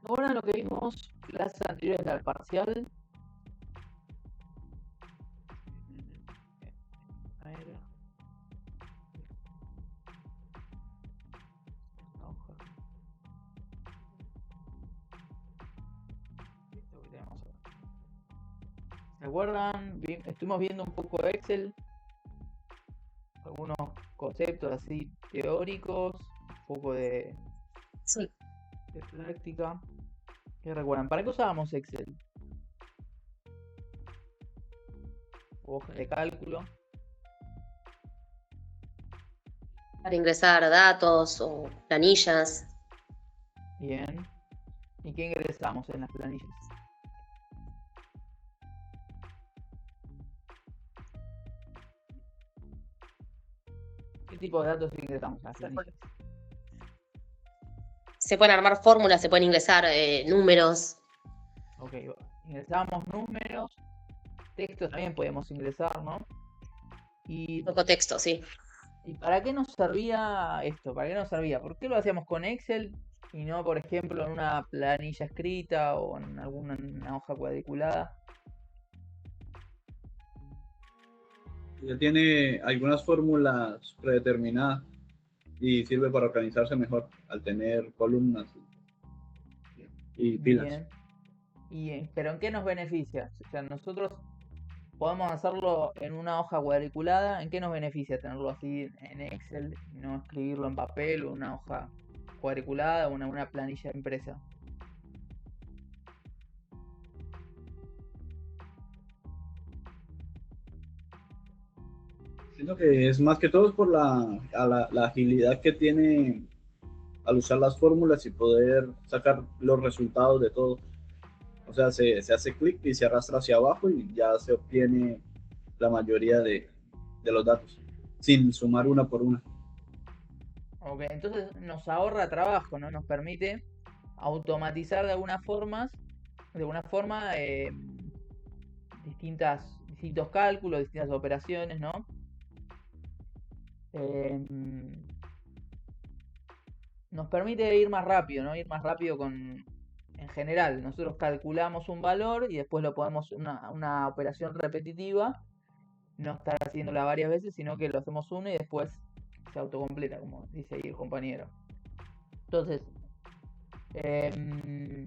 Ahora lo que vimos clases anteriores al parcial. A ver. Esto que tenemos acá. ¿Se acuerdan? Estuvimos viendo un poco de Excel, algunos conceptos así teóricos, un poco de Sí. práctica. ¿Qué recuerdan? ¿Para qué usábamos Excel? Hoja de cálculo. Para ingresar datos o planillas. Bien. ¿Y qué ingresamos en las planillas? ¿Qué tipo de datos ingresamos en las planillas? Se pueden armar fórmulas, se pueden ingresar números. Ok, ingresamos números, textos también podemos ingresar, ¿no? Y Poco texto, sí. ¿Y para qué nos servía esto? ¿Para qué nos servía? ¿Por qué lo hacíamos con Excel y no, por ejemplo, en una planilla escrita o en alguna una hoja cuadriculada? Ya tiene algunas fórmulas predeterminadas y sirve para organizarse mejor al tener columnas y filas. Bien. ¿Pero en qué nos beneficia? O sea, nosotros podemos hacerlo en una hoja cuadriculada. ¿En qué nos beneficia tenerlo así en Excel y no escribirlo en papel o una hoja cuadriculada o una planilla impresa? Siento que es más que todo por la agilidad que tiene al usar las fórmulas y poder sacar los resultados de todo. O sea, se hace clic y se arrastra hacia abajo y ya se obtiene la mayoría de los datos, sin sumar una por una. Ok, entonces nos ahorra trabajo, ¿no? Nos permite automatizar de alguna forma, distintos cálculos, distintas operaciones, ¿no? Eh, Nos permite ir más rápido, ¿no? Ir más rápido en general. Nosotros calculamos un valor y después lo podemos, una operación repetitiva, no estar haciéndola varias veces, sino que lo hacemos una y después se autocompleta, como dice ahí el compañero. Entonces, eh,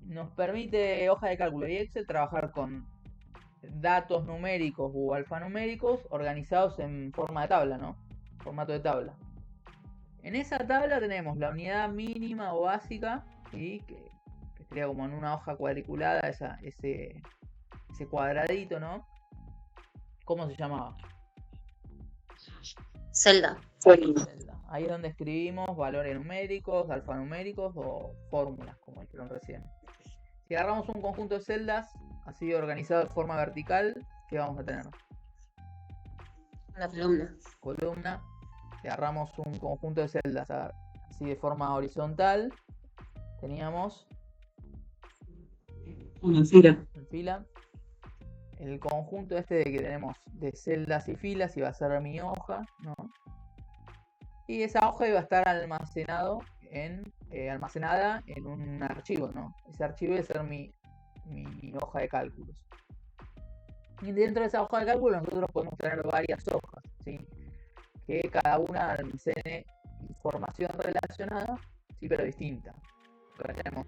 nos permite hoja de cálculo y Excel trabajar con datos numéricos o alfanuméricos organizados en forma de tabla, ¿no? Formato de tabla. En esa tabla tenemos la unidad mínima o básica, ¿sí? Que estaría como en una hoja cuadriculada, ese cuadradito, ¿no? ¿Cómo se llamaba? Celda. Celda. Ahí es donde escribimos valores numéricos, alfanuméricos o fórmulas, como dijeron recién. Si agarramos un conjunto de celdas así organizado de forma vertical, ¿qué vamos a tener? Una columna. Columna. Si agarramos un conjunto de celdas así de forma horizontal, teníamos una fila. en fila. El conjunto este de que tenemos de celdas y filas iba a ser mi hoja, ¿no? Y esa hoja iba a estar almacenada en un archivo, ¿no? Ese archivo iba a ser mi hoja de cálculos. Y dentro de esa hoja de cálculos nosotros podemos tener varias hojas, ¿sí? Que cada una almacene información relacionada, sí, pero distinta. Acá tenemos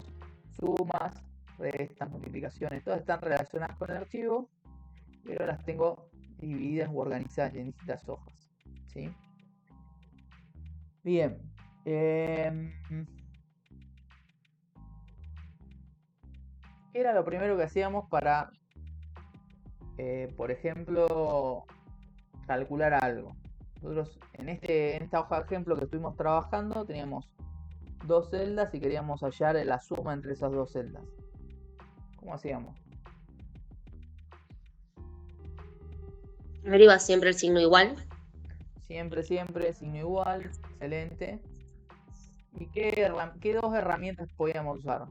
sumas, restas, multiplicaciones, todas están relacionadas con el archivo, pero las tengo divididas o organizadas en distintas hojas, ¿sí? Bien. ¿Qué era lo primero que hacíamos para, por ejemplo, calcular algo? Nosotros en esta hoja de ejemplo que estuvimos trabajando teníamos dos celdas y queríamos hallar la suma entre esas dos celdas. ¿Cómo hacíamos? Deriva siempre el signo igual. Siempre, signo igual, excelente. ¿Y qué dos herramientas podíamos usar?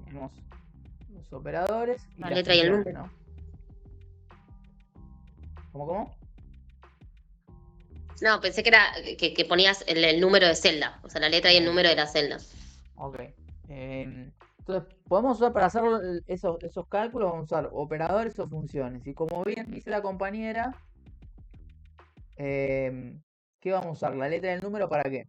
Tenemos los operadores y La las letra y el funciones, número. ¿no? ¿Cómo? No, pensé que era que ponías el número de celda, o sea, la letra y el número de la celda. Ok. Entonces, podemos usar para hacer esos cálculos, vamos a usar operadores o funciones. Y como bien dice la compañera, ¿qué vamos a usar? ¿La letra y el número para qué?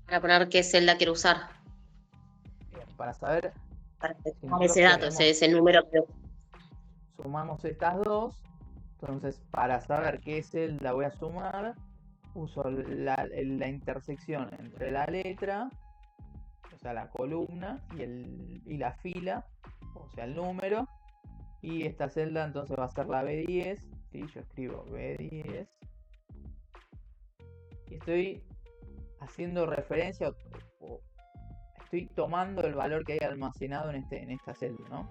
Para poner qué celda quiero usar. Bien, para saber Para si tomar nosotros ese dato, queremos, ese número. sumamos estas dos. Entonces, para saber qué celda voy a sumar, uso la intersección entre la letra, o sea, la columna, y la fila, o sea, el número. Y esta celda entonces va a ser la B10. ¿Sí? Yo escribo B10. Y estoy haciendo referencia o estoy tomando el valor que hay almacenado en esta celda, ¿no?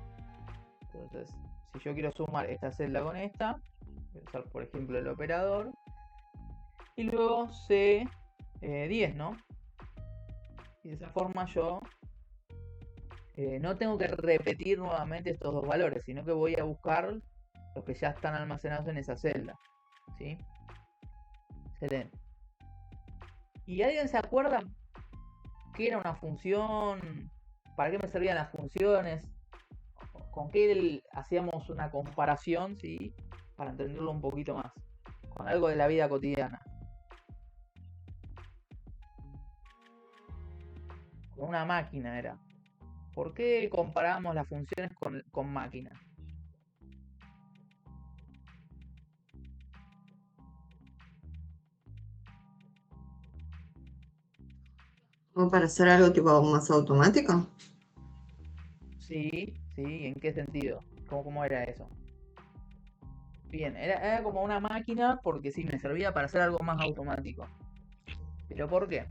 Entonces, si yo quiero sumar esta celda con esta, voy a usar por ejemplo el operador. Y luego C10, ¿no? Y de esa forma yo no tengo que repetir nuevamente estos dos valores, sino que voy a buscar los que ya están almacenados en esa celda. ¿Sí? Excelente. ¿Y alguien se acuerda qué era una función? ¿Para qué me servían las funciones? ¿Con qué hacíamos una comparación? ¿Sí? Para entenderlo un poquito más. Con algo de la vida cotidiana. Con una máquina era. ¿Por qué comparábamos las funciones con máquinas? ¿O para hacer algo tipo más automático? Sí, sí, ¿en qué sentido? ¿Cómo era eso? Bien, era como una máquina porque sí, me servía para hacer algo más automático. ¿Pero por qué?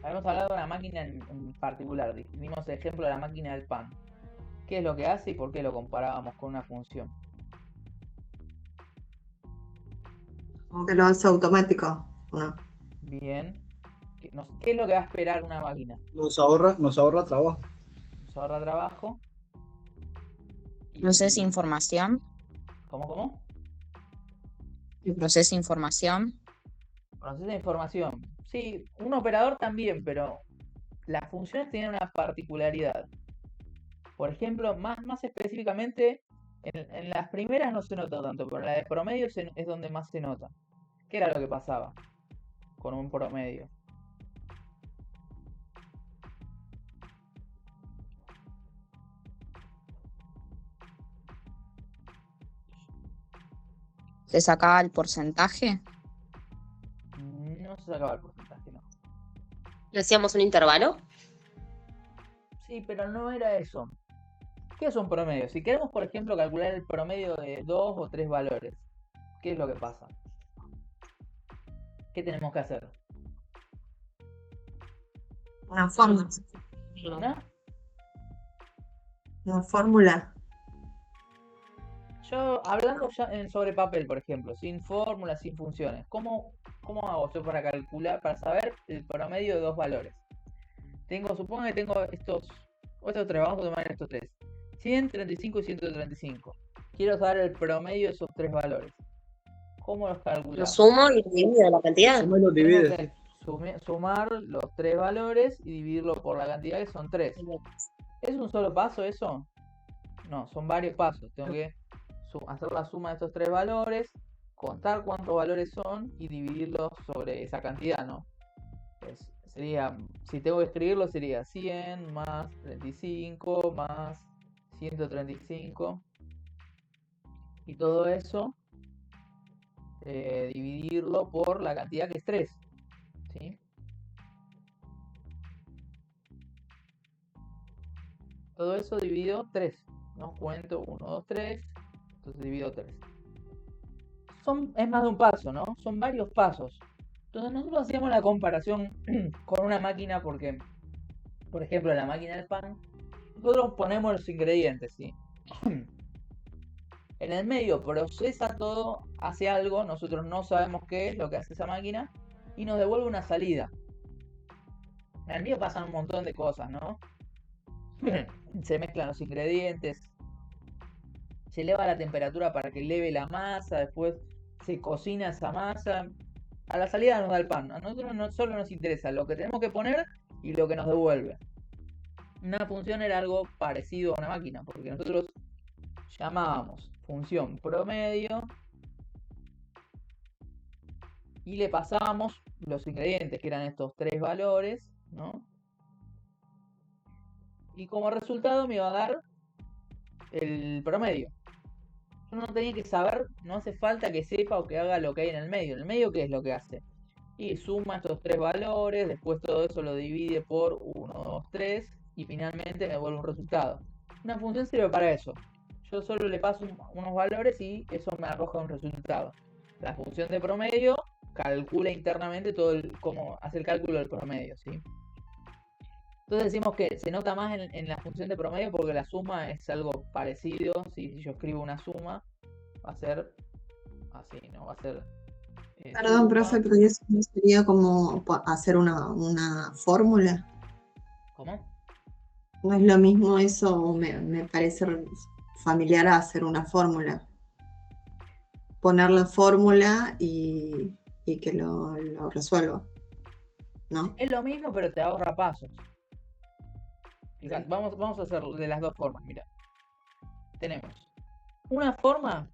Habíamos hablado de una máquina en particular, dimos el ejemplo de la máquina del pan. ¿Qué es lo que hace y por qué lo comparábamos con una función? ¿Cómo que lo hace automático? ¿No? Bien. ¿Qué es lo que va a esperar una máquina? Nos ahorra trabajo. Nos ahorra trabajo. Procesa información. ¿Cómo? Y procesa información. Procesa información. Sí, un operador también, pero las funciones tienen una particularidad. Por ejemplo, más específicamente, en las primeras no se nota tanto, pero en la de promedio es donde más se nota. ¿Qué era lo que pasaba con un promedio? Se sacaba el porcentaje. No se sacaba el porcentaje, no. ¿Le hacíamos un intervalo? Sí, pero no era eso. ¿Qué es un promedio? Si queremos, por ejemplo, calcular el promedio de 2 o 3 valores, ¿qué es lo que pasa? ¿Qué tenemos que hacer? Una fórmula. ¿Una? Una fórmula. Yo, hablando ya sobre papel, por ejemplo, sin fórmulas, sin funciones, ¿cómo hago yo para calcular, para saber el promedio de dos valores? Supongo que tengo estos tres, vamos a tomar estos tres. 135 y 135. Quiero saber el promedio de esos tres valores. ¿Cómo los Lo calculamos? sumo y divido la cantidad. ¿Cómo lo Tengo divides? que sumar los tres valores y dividirlo por la cantidad que son 3. ¿Es un solo paso eso? No, son varios pasos. Tengo que hacer la suma de estos tres valores, contar cuántos valores son y dividirlos sobre esa cantidad, ¿no? Sería, si tengo que escribirlo, sería 100 más 35 más 135. Y todo eso, dividirlo por la cantidad que es 3. ¿Sí? Todo eso dividido 3. No cuento 1, 2, 3. Entonces divido 3. Es más de un paso, ¿no? Son varios pasos. Entonces nosotros hacíamos la comparación con una máquina porque, por ejemplo, en la máquina del pan, nosotros ponemos los ingredientes, ¿sí? En el medio procesa todo, hace algo, nosotros no sabemos qué es lo que hace esa máquina y nos devuelve una salida. En el medio pasan un montón de cosas, ¿no? Se mezclan los ingredientes, se eleva la temperatura para que eleve la masa, después se cocina esa masa. A la salida nos da el pan. A nosotros no solo nos interesa lo que tenemos que poner y lo que nos devuelve. Una función era algo parecido a una máquina, porque nosotros llamábamos función promedio y le pasábamos los ingredientes, que eran estos 3 valores, ¿no? Y como resultado me iba a dar el promedio. Yo no tenía que saber, no hace falta que sepa o que haga lo que hay en el medio. ¿En el medio qué es lo que hace? Y suma estos 3 valores, después todo eso lo divide por 1, 2, 3 y finalmente me devuelve un resultado. Una función sirve para eso. Yo solo le paso unos valores y eso me arroja un resultado. La función de promedio calcula internamente cómo hace el cálculo del promedio, ¿sí? Entonces decimos que se nota más en la función de promedio porque la suma es algo parecido. ¿Sí? Si yo escribo una suma, va a ser así, ¿no? Va a ser Perdón, profe, pero eso no sería como hacer una fórmula. ¿Cómo? No es lo mismo eso, me parece familiar a hacer una fórmula. Poner la fórmula y que lo resuelva, ¿no? Es lo mismo, pero te ahorra pasos. Fíjate, vamos a hacer de las dos formas, mira. Tenemos una forma,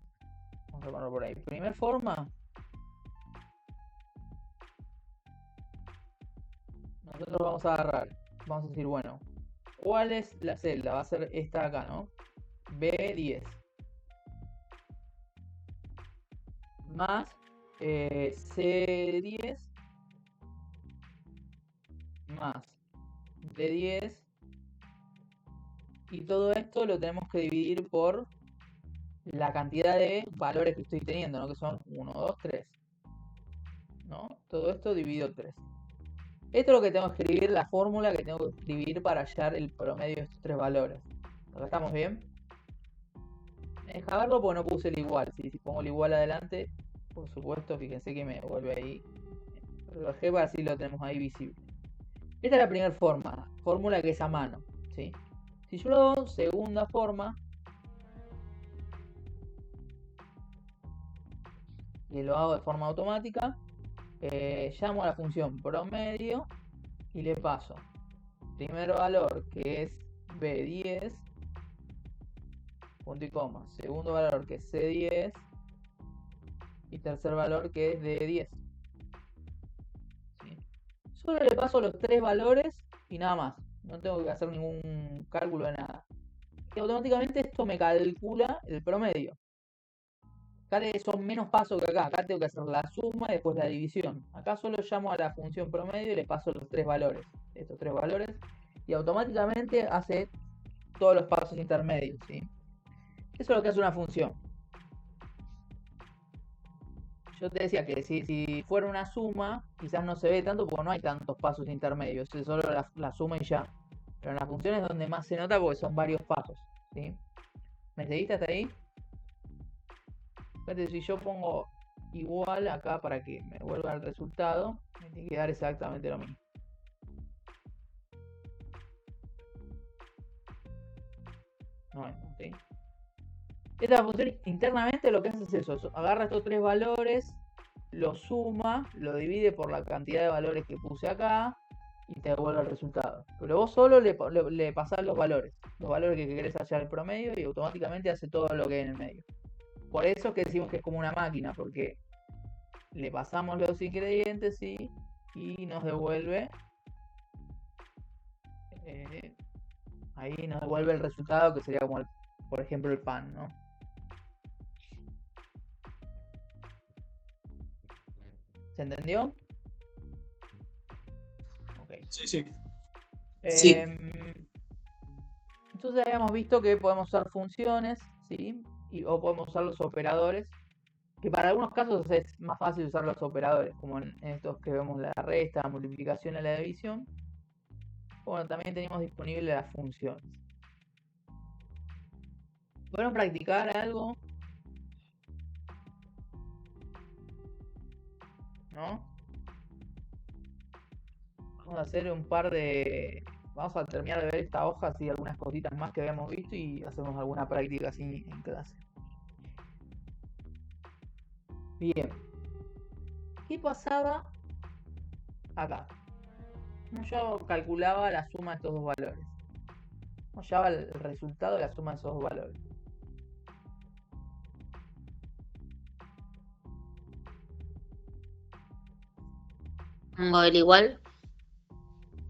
vamos a ponerlo por ahí. Primera forma, nosotros vamos a agarrar, vamos a decir, bueno, ¿cuál es la celda? Va a ser esta de acá, ¿no? B10 más C10 más D10 y todo esto lo tenemos que dividir por la cantidad de valores que estoy teniendo, ¿no? Que son 1, 2, 3, ¿no? Todo esto dividido 3. Esto es lo que tengo que escribir, la fórmula que tengo que escribir para hallar el promedio de estos 3 valores. ¿Acá estamos bien? Me deja verlo porque no puse el igual. Si pongo el igual adelante, por supuesto, fíjense que me vuelve ahí. Lo dejé para así lo tenemos ahí visible. Esta es la primera forma, fórmula que es a mano, ¿sí? Si yo lo hago segunda forma, y lo hago de forma automática, llamo a la función promedio y le paso primer valor que es B10 punto y coma, segundo valor que es C10 y tercer valor que es D10. ¿Sí? Solo le paso los 3 valores y nada más, no tengo que hacer ningún cálculo de nada y automáticamente esto me calcula el promedio. Acá son menos pasos que acá tengo que hacer la suma y después la división. Acá solo llamo a la función promedio y le paso los 3 valores, estos 3 valores, y automáticamente hace todos los pasos intermedios, ¿sí? Eso es lo que hace una función. Yo te decía que si fuera una suma, quizás no se ve tanto porque no hay tantos pasos intermedios, es solo la suma y ya. Pero en las funciones es donde más se nota porque son varios pasos, ¿sí? ¿Me seguiste hasta ahí? Fíjate, si yo pongo igual acá para que me vuelva el resultado, me tiene que dar exactamente lo mismo. No, ¿sí? Esta función internamente lo que hace es eso, agarra estos 3 valores, lo suma, lo divide por la cantidad de valores que puse acá y te devuelve el resultado. Pero vos solo le pasás los valores que querés hallar el promedio y automáticamente hace todo lo que hay en el medio. Por eso es que decimos que es como una máquina, porque le pasamos los ingredientes y nos devuelve ahí nos devuelve el resultado que sería como por ejemplo el pan, ¿no? ¿Se entendió? Okay. Sí, sí. Sí. Entonces habíamos visto que podemos usar funciones, ¿sí? O podemos usar los operadores, que para algunos casos es más fácil usar los operadores, como en estos que vemos la resta, la multiplicación y la división. Bueno, también tenemos disponibles las funciones. ¿Pueden practicar algo ¿no? Vamos a terminar de ver esta hoja, así algunas cositas más que habíamos visto y hacemos alguna práctica así en clase. Bien. ¿Qué pasaba acá? Yo calculaba la suma de estos dos valores. Nos llevaba el resultado de la suma de esos dos valores. Pongo el igual.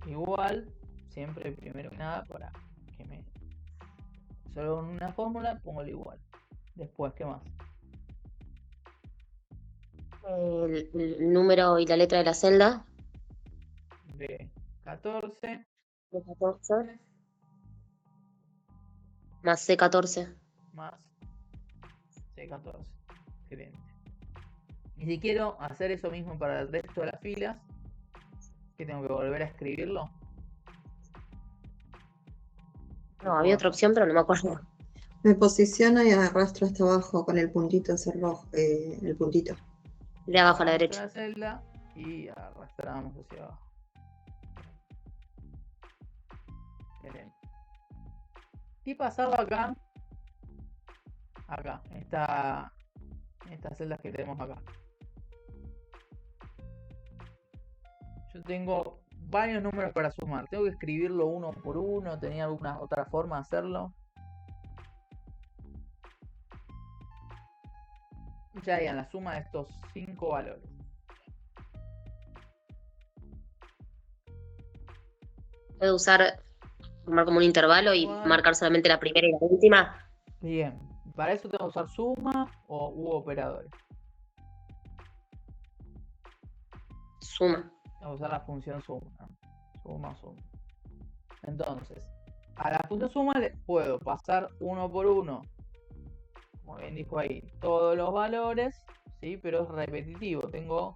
Igual, siempre primero que nada, para que me... Solo en una fórmula pongo el igual. Después, ¿qué más? El número y la letra de la celda. De 14 De 14. Más C14. más C14. Excelente. Y si quiero hacer eso mismo para el resto de las filas, ¿qué tengo que volver a escribirlo? No, había otra opción, pero no me acuerdo. Me posiciono y arrastro hasta abajo con el puntito hacia rojo, el puntito. De abajo a la Vamos derecha. la celda y arrastramos hacia abajo. Excelente. ¿Qué pasaba acá? Acá, en estas celdas que tenemos acá. Yo tengo varios números para sumar. Tengo que escribirlo uno por uno. ¿Tenía alguna otra forma de hacerlo? Ya harían la suma de estos 5 valores. Puedo usar, formar como un intervalo y Igual. marcar solamente la primera y la última. Bien. Para eso tengo que usar suma u operadores. Suma. Tengo que usar la función suma, ¿no? Suma. Entonces, a la función suma le puedo pasar uno por uno, como bien dijo ahí, todos los valores, ¿sí? Pero es repetitivo. Tengo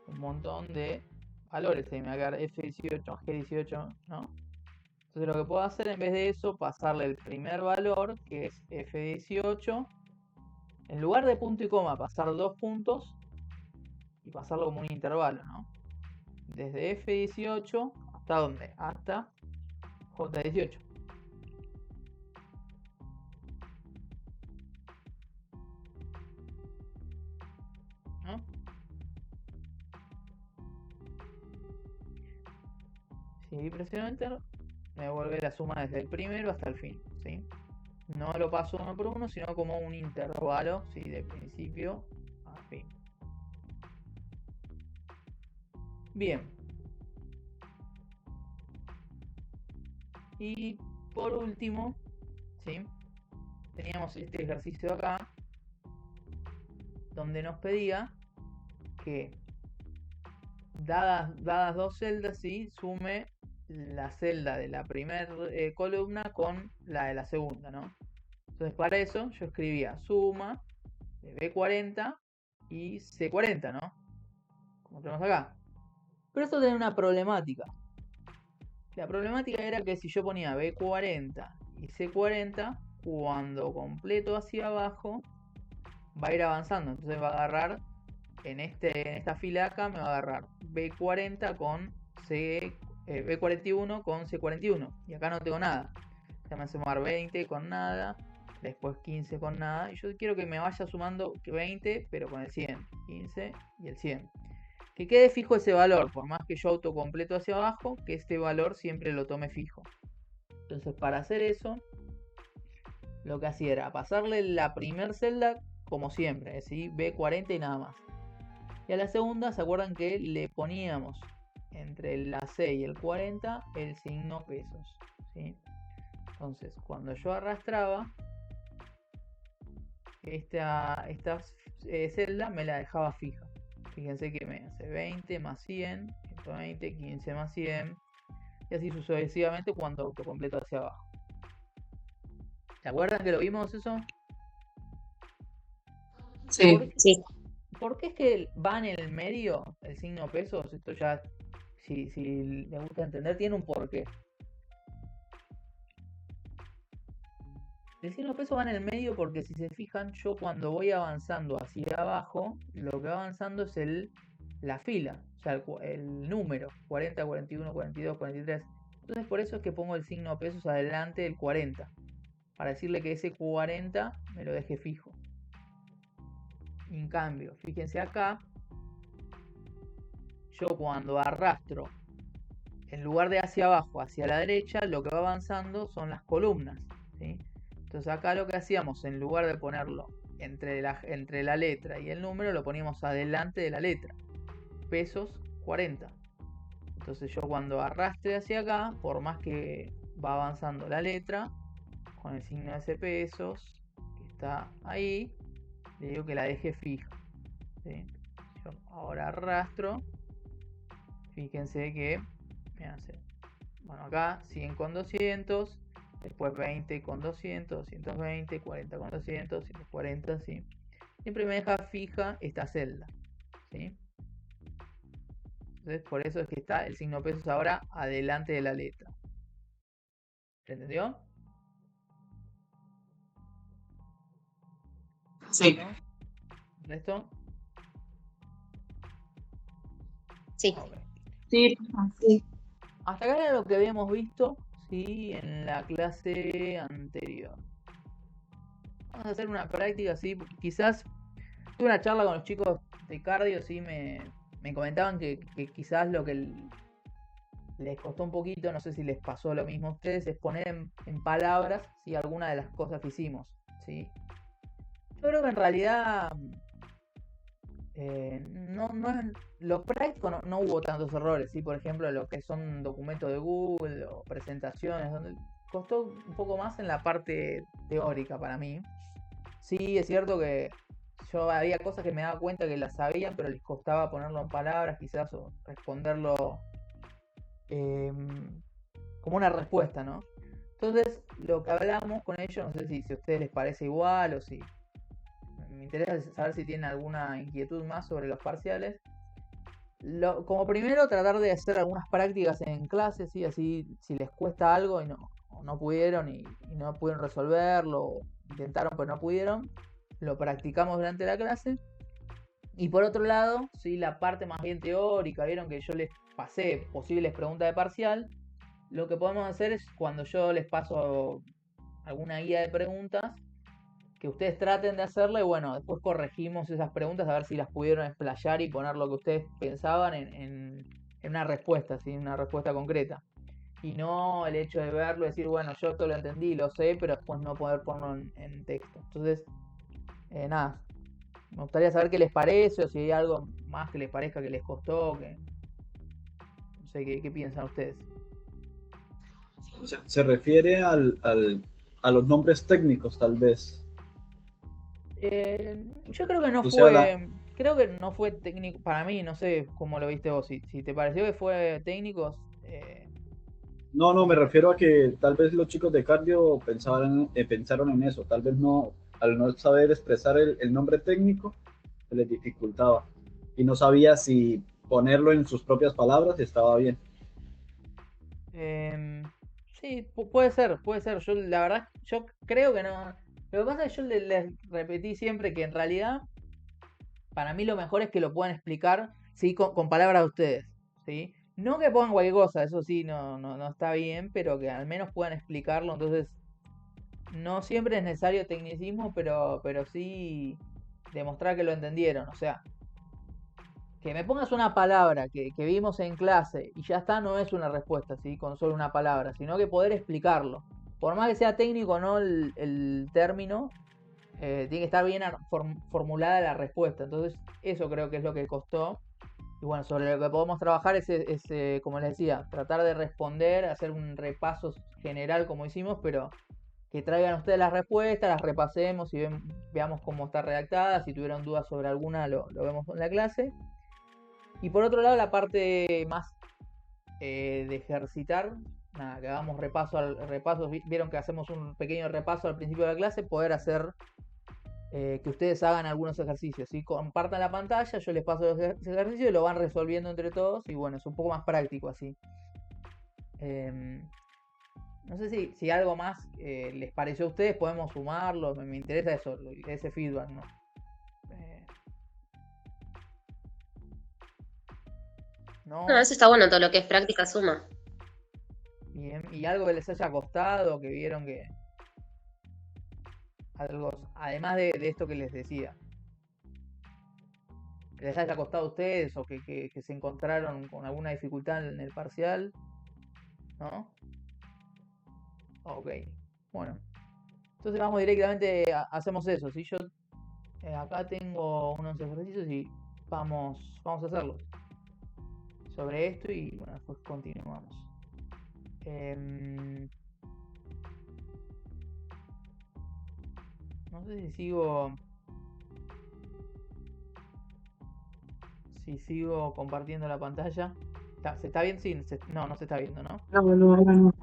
un montón de valores. Ahí me va a quedar F18 más G18, ¿no? Entonces lo que puedo hacer en vez de eso, pasarle el primer valor, que es F18, en lugar de punto y coma, pasar 2 puntos y pasarlo como un intervalo, ¿no? Desde F18 hasta ¿dónde? Hasta J18. ¿No? Si presiono Enter, me devuelve la suma desde el primero hasta el fin, ¿sí? No lo paso uno por uno, sino como un intervalo, ¿sí? De principio a fin. Bien. Y por último, ¿sí? Teníamos este ejercicio acá, donde nos pedía que dadas dos celdas, ¿sí? Sume la celda de la primera columna con la de la segunda, ¿no? Entonces para eso yo escribía suma de B40 y C40, ¿no? Como tenemos acá. Pero esto tenía una problemática. La problemática era que si yo ponía B40 y C40, cuando completo hacia abajo, va a ir avanzando. Entonces va a agarrar, en esta fila de acá, me va a agarrar B40 con B41 con C41. Y acá no tengo nada. Se me hace sumar 20 con nada, después 15 con nada. Y yo quiero que me vaya sumando 20, pero con el 100. 15 y el 100. Que quede fijo ese valor, por más que yo autocompleto hacia abajo, que este valor siempre lo tome fijo. Entonces para hacer eso, lo que hacía era pasarle la primer celda como siempre, ¿sí? B40 y nada más. Y a la segunda, ¿se acuerdan que le poníamos entre la C y el 40 el signo pesos? ¿Sí? Entonces cuando yo arrastraba, esta celda me la dejaba fija. Fíjense que me hace 20 más 100, 120, 15 más 100, y así sucesivamente cuando autocompleto hacia abajo. ¿Se acuerdan que lo vimos eso? Sí. Sí. ¿Por qué es que va en el medio el signo pesos? Esto ya, si les gusta entender, tiene un porqué. El signo peso va en el medio porque si se fijan, yo cuando voy avanzando hacia abajo, lo que va avanzando es el la fila, o sea, el número, 40, 41, 42, 43. Entonces por eso es que pongo el signo pesos adelante del 40, para decirle que ese 40 me lo deje fijo. Y en cambio, fíjense acá, yo cuando arrastro, en lugar de hacia abajo, hacia la derecha, lo que va avanzando son las columnas, ¿sí? Entonces acá lo que hacíamos, en lugar de ponerlo entre la letra y el número, lo poníamos adelante de la letra. Pesos 40. Entonces yo cuando arrastre hacia acá, por más que va avanzando la letra, con el signo de ese pesos, que está ahí, le digo que la deje fija, ¿sí? Yo ahora arrastro. Fíjense que, bueno, acá 100 con 200, después 20 con 200, 220, 40 con 200, 140, ¿sí? Siempre me deja fija esta celda, ¿sí? Entonces por eso es que está el signo pesos ahora adelante de la letra. ¿Se entendió? Sí. ¿No? ¿Resto? Sí. Ok. Sí. Sí. Hasta acá era lo que habíamos visto, ¿sí? En la clase anterior. Vamos a hacer una práctica, ¿sí? Quizás tuve una charla con los chicos de cardio, ¿sí? Me comentaban que quizás lo que les costó un poquito, no sé si les pasó lo mismo a ustedes, es poner en palabras, ¿sí? Alguna de las cosas que hicimos, ¿sí? Yo creo que en realidad lo práctico no hubo tantos errores, ¿sí? Por ejemplo, lo que son documentos de Google o presentaciones, donde costó un poco más en la parte teórica para mí. Sí, es cierto que yo había cosas que me daba cuenta que las sabían, pero les costaba ponerlo en palabras quizás o responderlo como una respuesta, ¿no? Entonces, lo que hablamos con ellos, no sé si a ustedes les parece igual o si me interesa saber si tienen alguna inquietud más sobre los parciales. Como primero, tratar de hacer algunas prácticas en clase, ¿sí? Así si les cuesta algo y no pudieron y no pudieron resolverlo, intentaron pero no pudieron, lo practicamos durante la clase. Y por otro lado, ¿sí? La parte más bien teórica, vieron que yo les pasé posibles preguntas de parcial. Lo que podemos hacer es cuando yo les paso alguna guía de preguntas, que ustedes traten de hacerla y bueno, después corregimos esas preguntas a ver si las pudieron explayar y poner lo que ustedes pensaban en una respuesta, ¿sí? Una respuesta concreta. Y no el hecho de verlo y decir, bueno, yo esto lo entendí, lo sé, pero después no poder ponerlo en texto. Entonces, nada, me gustaría saber qué les parece o si hay algo más que les parezca que les costó, que no sé qué piensan ustedes. Se refiere a los nombres técnicos, tal vez. Yo creo que no O sea, fue técnico para mí, no sé cómo lo viste vos, si te pareció que fue técnico. no, me refiero a que tal vez los chicos de cardio pensaron en eso, tal vez no, al no saber expresar el nombre técnico, se les dificultaba y no sabía si ponerlo en sus propias palabras estaba bien. Sí, puede ser. Yo, la verdad, yo creo que no. Lo que pasa es que yo les repetí siempre que en realidad, para mí lo mejor es que lo puedan explicar, ¿sí? Con palabras de ustedes, ¿sí? No que pongan cualquier cosa, eso sí, no está bien, pero que al menos puedan explicarlo. Entonces, no siempre es necesario tecnicismo, pero sí demostrar que lo entendieron. O sea, que me pongas una palabra que vimos en clase y ya está, no es una respuesta, ¿sí? Con solo una palabra, sino que poder explicarlo. Por más que sea técnico o no el término, tiene que estar bien formulada la respuesta. Entonces, eso creo que es lo que costó. Y bueno, sobre lo que podemos trabajar es, como les decía, tratar de responder, hacer un repaso general como hicimos, pero que traigan ustedes las respuestas, las repasemos y veamos cómo está redactada. Si tuvieron dudas sobre alguna, lo vemos en la clase. Y por otro lado, la parte más de ejercitar, nada, que hagamos repasos. Vieron que hacemos un pequeño repaso al principio de la clase, poder hacer que ustedes hagan algunos ejercicios, ¿sí? Compartan la pantalla, yo les paso los ejercicios y lo van resolviendo entre todos y bueno, es un poco más práctico así. No sé si algo más les pareció a ustedes, podemos sumarlo, me interesa eso, ese feedback, ¿no? No, ¿no? eso está bueno, todo lo que es práctica suma. Bien, y algo que les haya costado, que vieron que algo, además de esto que les decía, que les haya costado a ustedes o que se encontraron con alguna dificultad en el parcial, ¿no? Ok, bueno, entonces vamos directamente, hacemos eso, ¿sí? Yo acá tengo unos ejercicios y vamos a hacerlos sobre esto y bueno, después continuamos. Em, no sé si sigo compartiendo la pantalla. ¿Se está bien? Sí, no, no se está viendo, ¿no? No, no, ahora no.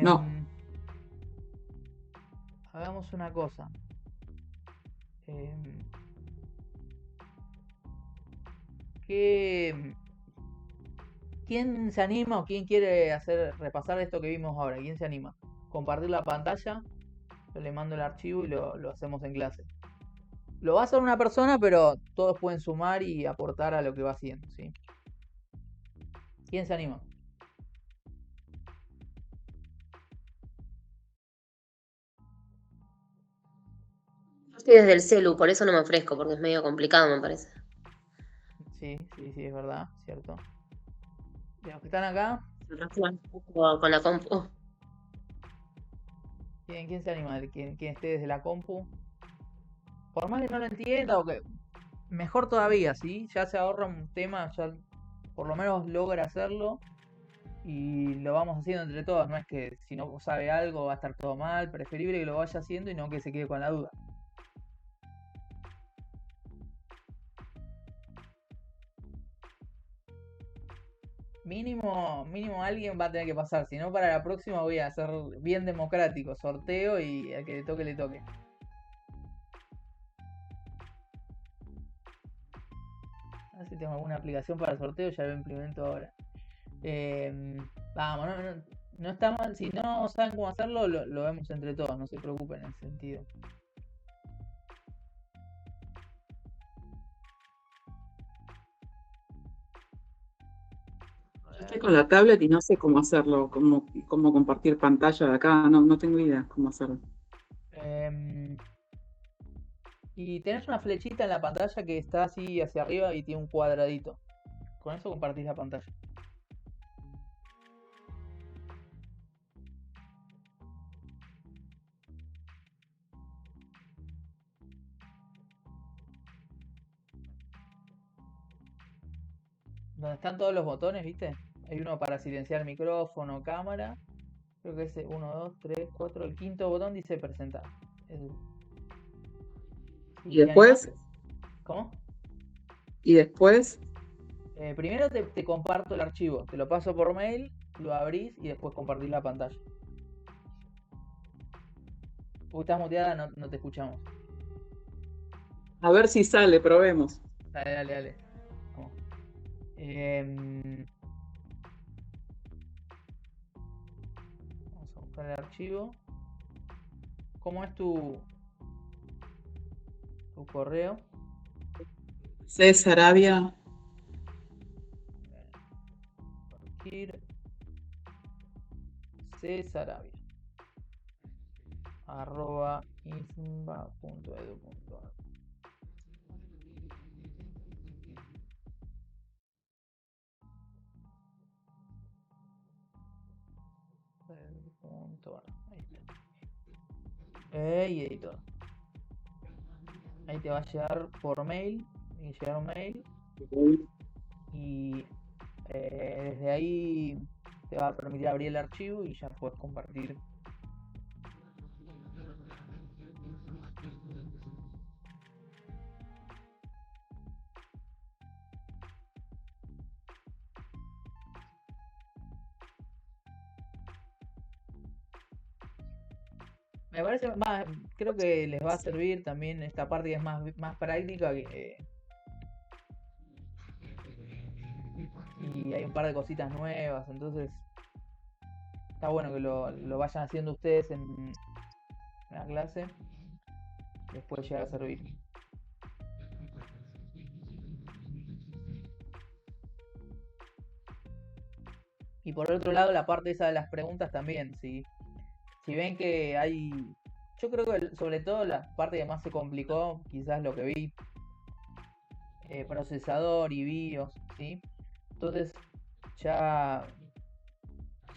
No. Em, hagamos una cosa. Em, ¿qué- ¿Quién se anima o quién quiere repasar esto que vimos ahora? ¿Quién se anima? Compartir la pantalla, yo le mando el archivo y lo hacemos en clase. Lo va a hacer una persona, pero todos pueden sumar y aportar a lo que va haciendo, ¿sí? ¿Quién se anima? Yo estoy desde el celu, por eso no me ofrezco, porque es medio complicado, me parece. Sí, es verdad, cierto. De los que están acá, Con la compu. ¿quién se anima? ¿Quién esté desde la compu? Por más que no lo entienda o que... Mejor todavía, ¿sí? Ya se ahorra un tema, ya por lo menos logra hacerlo y lo vamos haciendo entre todos. No es que si no sabe algo va a estar todo mal, preferible que lo vaya haciendo y no que se quede con la duda. Mínimo alguien va a tener que pasar, si no para la próxima voy a hacer bien democrático, sorteo y al que le toque, le toque. A ver si tengo alguna aplicación para el sorteo, ya lo implemento ahora. Vamos, no está mal, si no saben cómo hacerlo, lo vemos entre todos, no se preocupen en ese sentido. Yo estoy con la tablet y no sé cómo hacerlo, cómo compartir pantalla de acá, no tengo idea cómo hacerlo. Y tenés una flechita en la pantalla que está así hacia arriba y tiene un cuadradito. Con eso compartís la pantalla. Donde están todos los botones, ¿viste? Hay uno para silenciar micrófono, cámara. Creo que es 1, 2, 3, 4. El quinto botón dice presentar. ¿Y después? ¿Cómo? ¿Y después? Primero te comparto el archivo. Te lo paso por mail, lo abrís y después compartís la pantalla. Uy, estás muteada, no te escuchamos. A ver si sale, probemos. Dale. Vamos. Vamos a buscar el archivo. ¿Cómo es tu correo? Sarabia. Sarabia @ismba.edu.ar. Ahí está. Y editor. Ahí te va a llegar por mail. Tiene que llegar un mail. Y desde ahí te va a permitir abrir el archivo y ya puedes compartir. Me parece más, creo que les va a servir también esta parte que es más práctica y hay un par de cositas nuevas, entonces está bueno que lo vayan haciendo ustedes en la clase, les puede llegar a servir. Y por otro lado, la parte esa de las preguntas también, si ven que hay... Yo creo que sobre todo la parte que más se complicó, quizás lo que vi, procesador y BIOS, ¿sí? Entonces, ya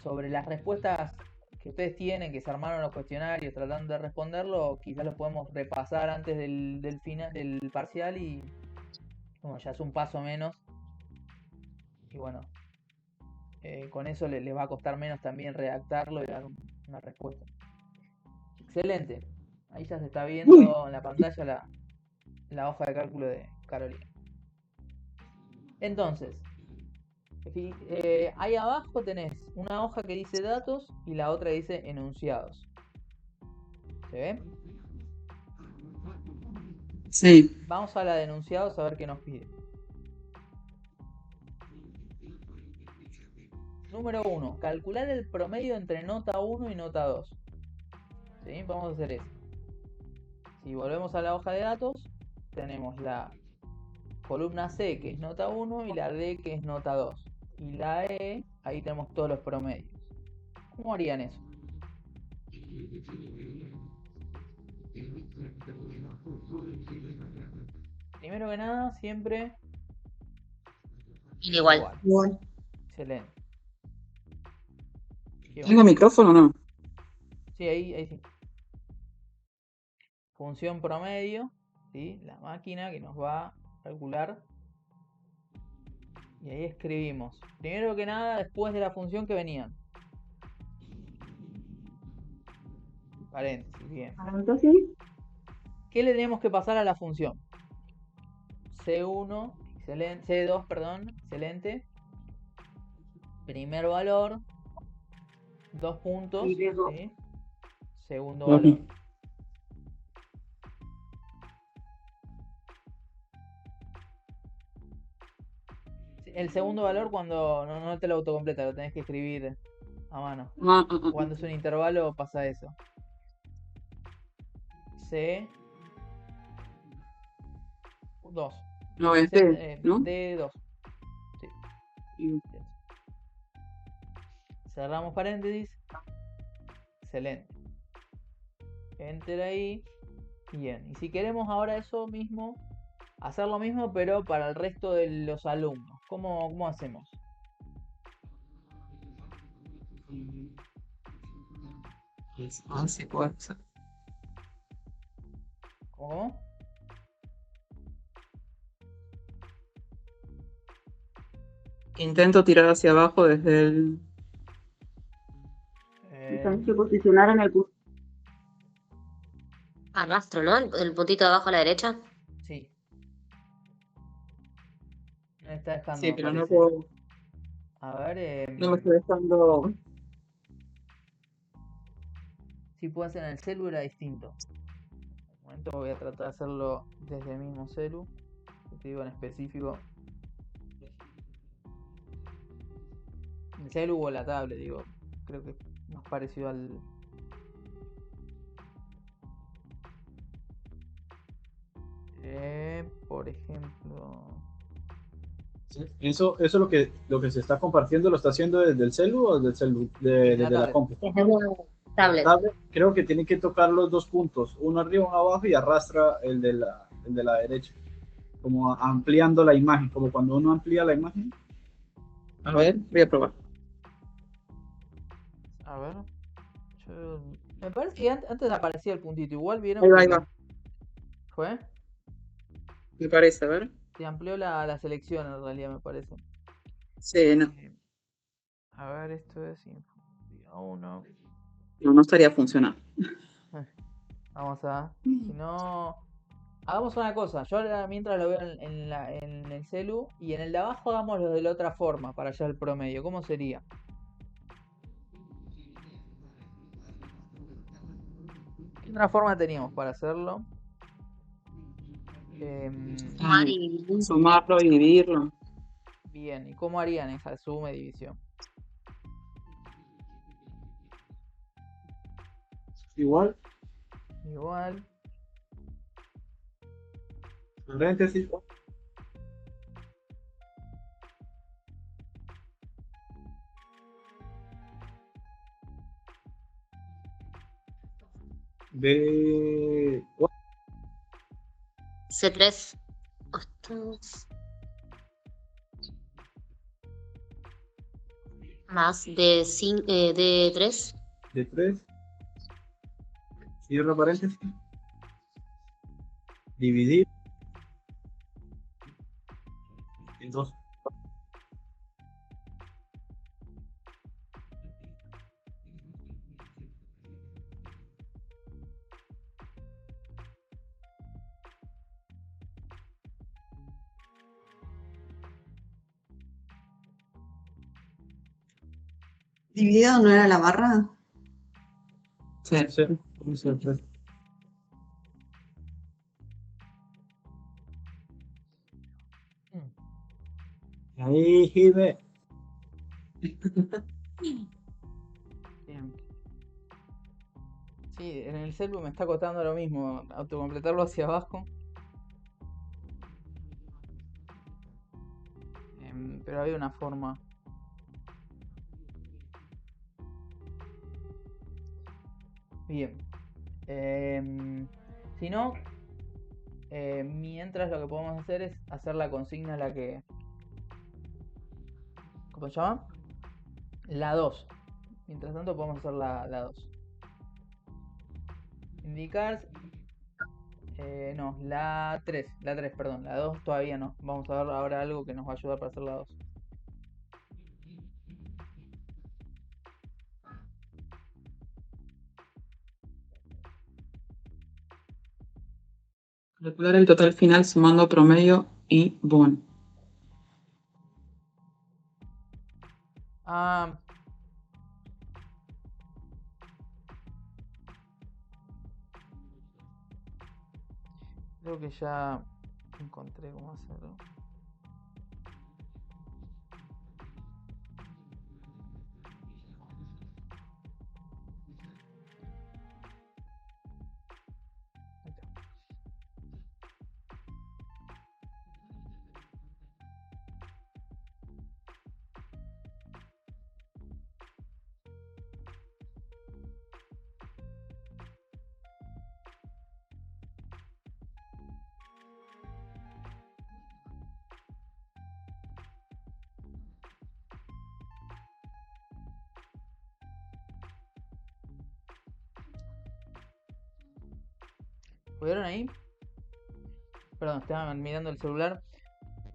sobre las respuestas que ustedes tienen, que se armaron los cuestionarios tratando de responderlo, quizás lo podemos repasar antes del final del parcial y bueno, ya es un paso menos. Y bueno, con eso les va a costar menos también redactarlo y dar una respuesta. Excelente. Ahí ya se está viendo en la pantalla la hoja de cálculo de Carolina. Entonces, ahí abajo tenés una hoja que dice datos y la otra dice enunciados. ¿Se ve? Sí. Vamos a la de enunciados a ver qué nos pide. Número 1. Calcular el promedio entre nota 1 y nota 2. ¿Sí? Vamos a hacer eso. Si volvemos a la hoja de datos, tenemos la columna C, que es nota 1, y la D, que es nota 2. Y la E, ahí tenemos todos los promedios. ¿Cómo harían eso? Primero que nada, siempre Igual. Igual. Excelente. ¿Tengo micrófono o no? Sí, ahí sí. Función promedio, ¿sí? La máquina que nos va a calcular. Y ahí escribimos. Primero que nada, después de la función que venían. Paréntesis, bien. ¿Qué le tenemos que pasar a la función? C1, excelente, C2, perdón, excelente. Primer valor, 2 puntos, ¿sí? Segundo valor. El segundo valor cuando no te lo autocompleta, lo tenés que escribir a mano. Cuando es un intervalo pasa eso. C2. No, es D, ¿no? D2. Sí. Cerramos paréntesis. Excelente. Enter ahí. Bien. Y si queremos ahora eso mismo, hacer lo mismo, pero para el resto de los alumnos, ¿cómo hacemos? ¿Cómo? Intento tirar hacia abajo desde el... Tienes que posicionar en el punto. Arrastro, ¿no? El puntito de abajo a la derecha. Sí. Me está dejando. Sí, pero no aparecer. puedo... A ver. No me estoy dejando... Si puedo hacer en el celu era distinto. Un momento voy a tratar de hacerlo desde el mismo celu. Te digo en específico. El celu o la tablet, digo. Creo que es más parecido al... por ejemplo... Eso es lo que se está compartiendo, ¿lo está haciendo desde el celu o desde la compu? Desde una tablet. Creo que tiene que tocar los dos puntos, uno arriba, uno abajo, y arrastra el de la derecha, como ampliando la imagen, como cuando uno amplía la imagen. A ver, voy a probar. A ver. Me parece que antes aparecía el puntito. Igual vieron Ahí va. ¿Fue? Me parece, a ver. Se amplió la selección en realidad, me parece. Sí, no. A ver, esto es uno. No estaría funcionando. Vamos a... Si no... Hagamos una cosa. Yo ahora mientras lo veo en el celu. Y en el de abajo hagámoslo de la otra forma. Para allá el promedio. ¿Cómo sería? ¿Qué otra forma teníamos para hacerlo? Sumarlo y dividirlo. Bien. ¿Y cómo harían esa suma y división? Igual. Paréntesis. B. C3. Más D3. D3. Cierra paréntesis. Dividir en 2. ¿Dividido no era la barra? Sí. Sí. C3. Ahí, Jime. Bien. Sí, en el celu me está costando lo mismo, autocompletarlo hacia abajo. Pero hay una forma. Bien. Si no, mientras lo que podemos hacer es hacer la consigna la que... ¿Cómo se llama? La 2. Mientras tanto podemos hacer la 2. Indicar... no, la 3. La 3, perdón. La 2 todavía no. Vamos a ver ahora algo que nos va a ayudar para hacer la 2. Calcular el total final sumando promedio y bono. Creo que ya encontré cómo hacerlo. Ahí está. ¿Pudieron ahí? Perdón, estaba mirando el celular.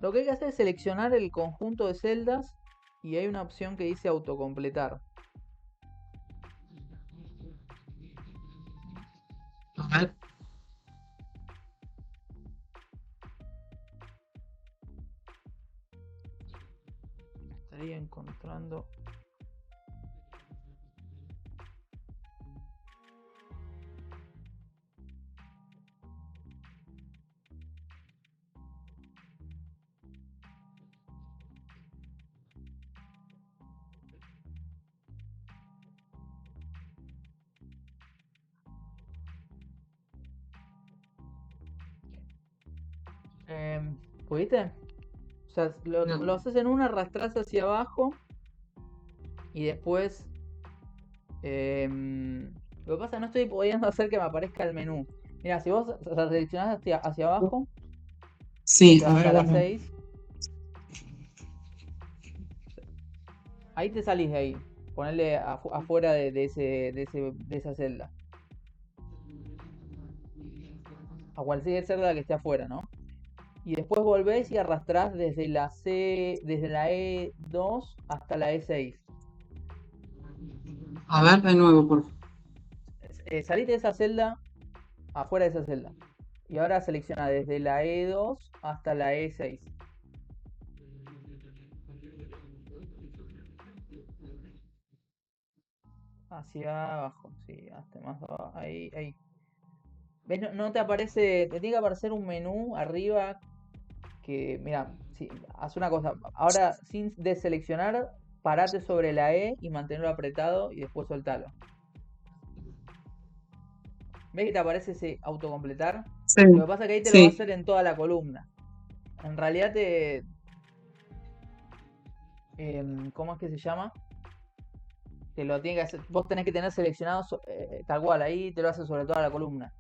Lo que hay que hacer es seleccionar el conjunto de celdas y hay una opción que dice autocompletar. A ver. Estaría encontrando... ¿Pudiste? O sea, No. lo haces en una, arrastrás hacia abajo y después... lo que pasa es que no estoy pudiendo hacer que me aparezca el menú. Mira, si vos seleccionás hacia abajo, Sí, te a vas ver, a la bueno. 6. Ahí te salís de ahí. Ponerle afuera de esa celda. A cualquier celda que esté afuera, ¿no? Y después volvés y arrastrás desde la E2 hasta la E6. A ver de nuevo, por favor. Salite de esa celda, afuera de esa celda. Y ahora selecciona desde la E2 hasta la E6. Hacia abajo, sí, hasta más abajo. Ahí. ¿Ves? No te aparece, te tiene que aparecer un menú arriba que, mira, sí, haz una cosa. Ahora, sin deseleccionar, parate sobre la E y mantenerlo apretado y después soltalo. ¿Ves que te aparece ese autocompletar? Sí, Lo que pasa es que ahí te lo va a sí. hacer en toda la columna. En realidad ¿cómo es que se llama? te lo tiene que hacer, vos tenés que tener seleccionado tal cual, ahí te lo hace sobre toda la columna.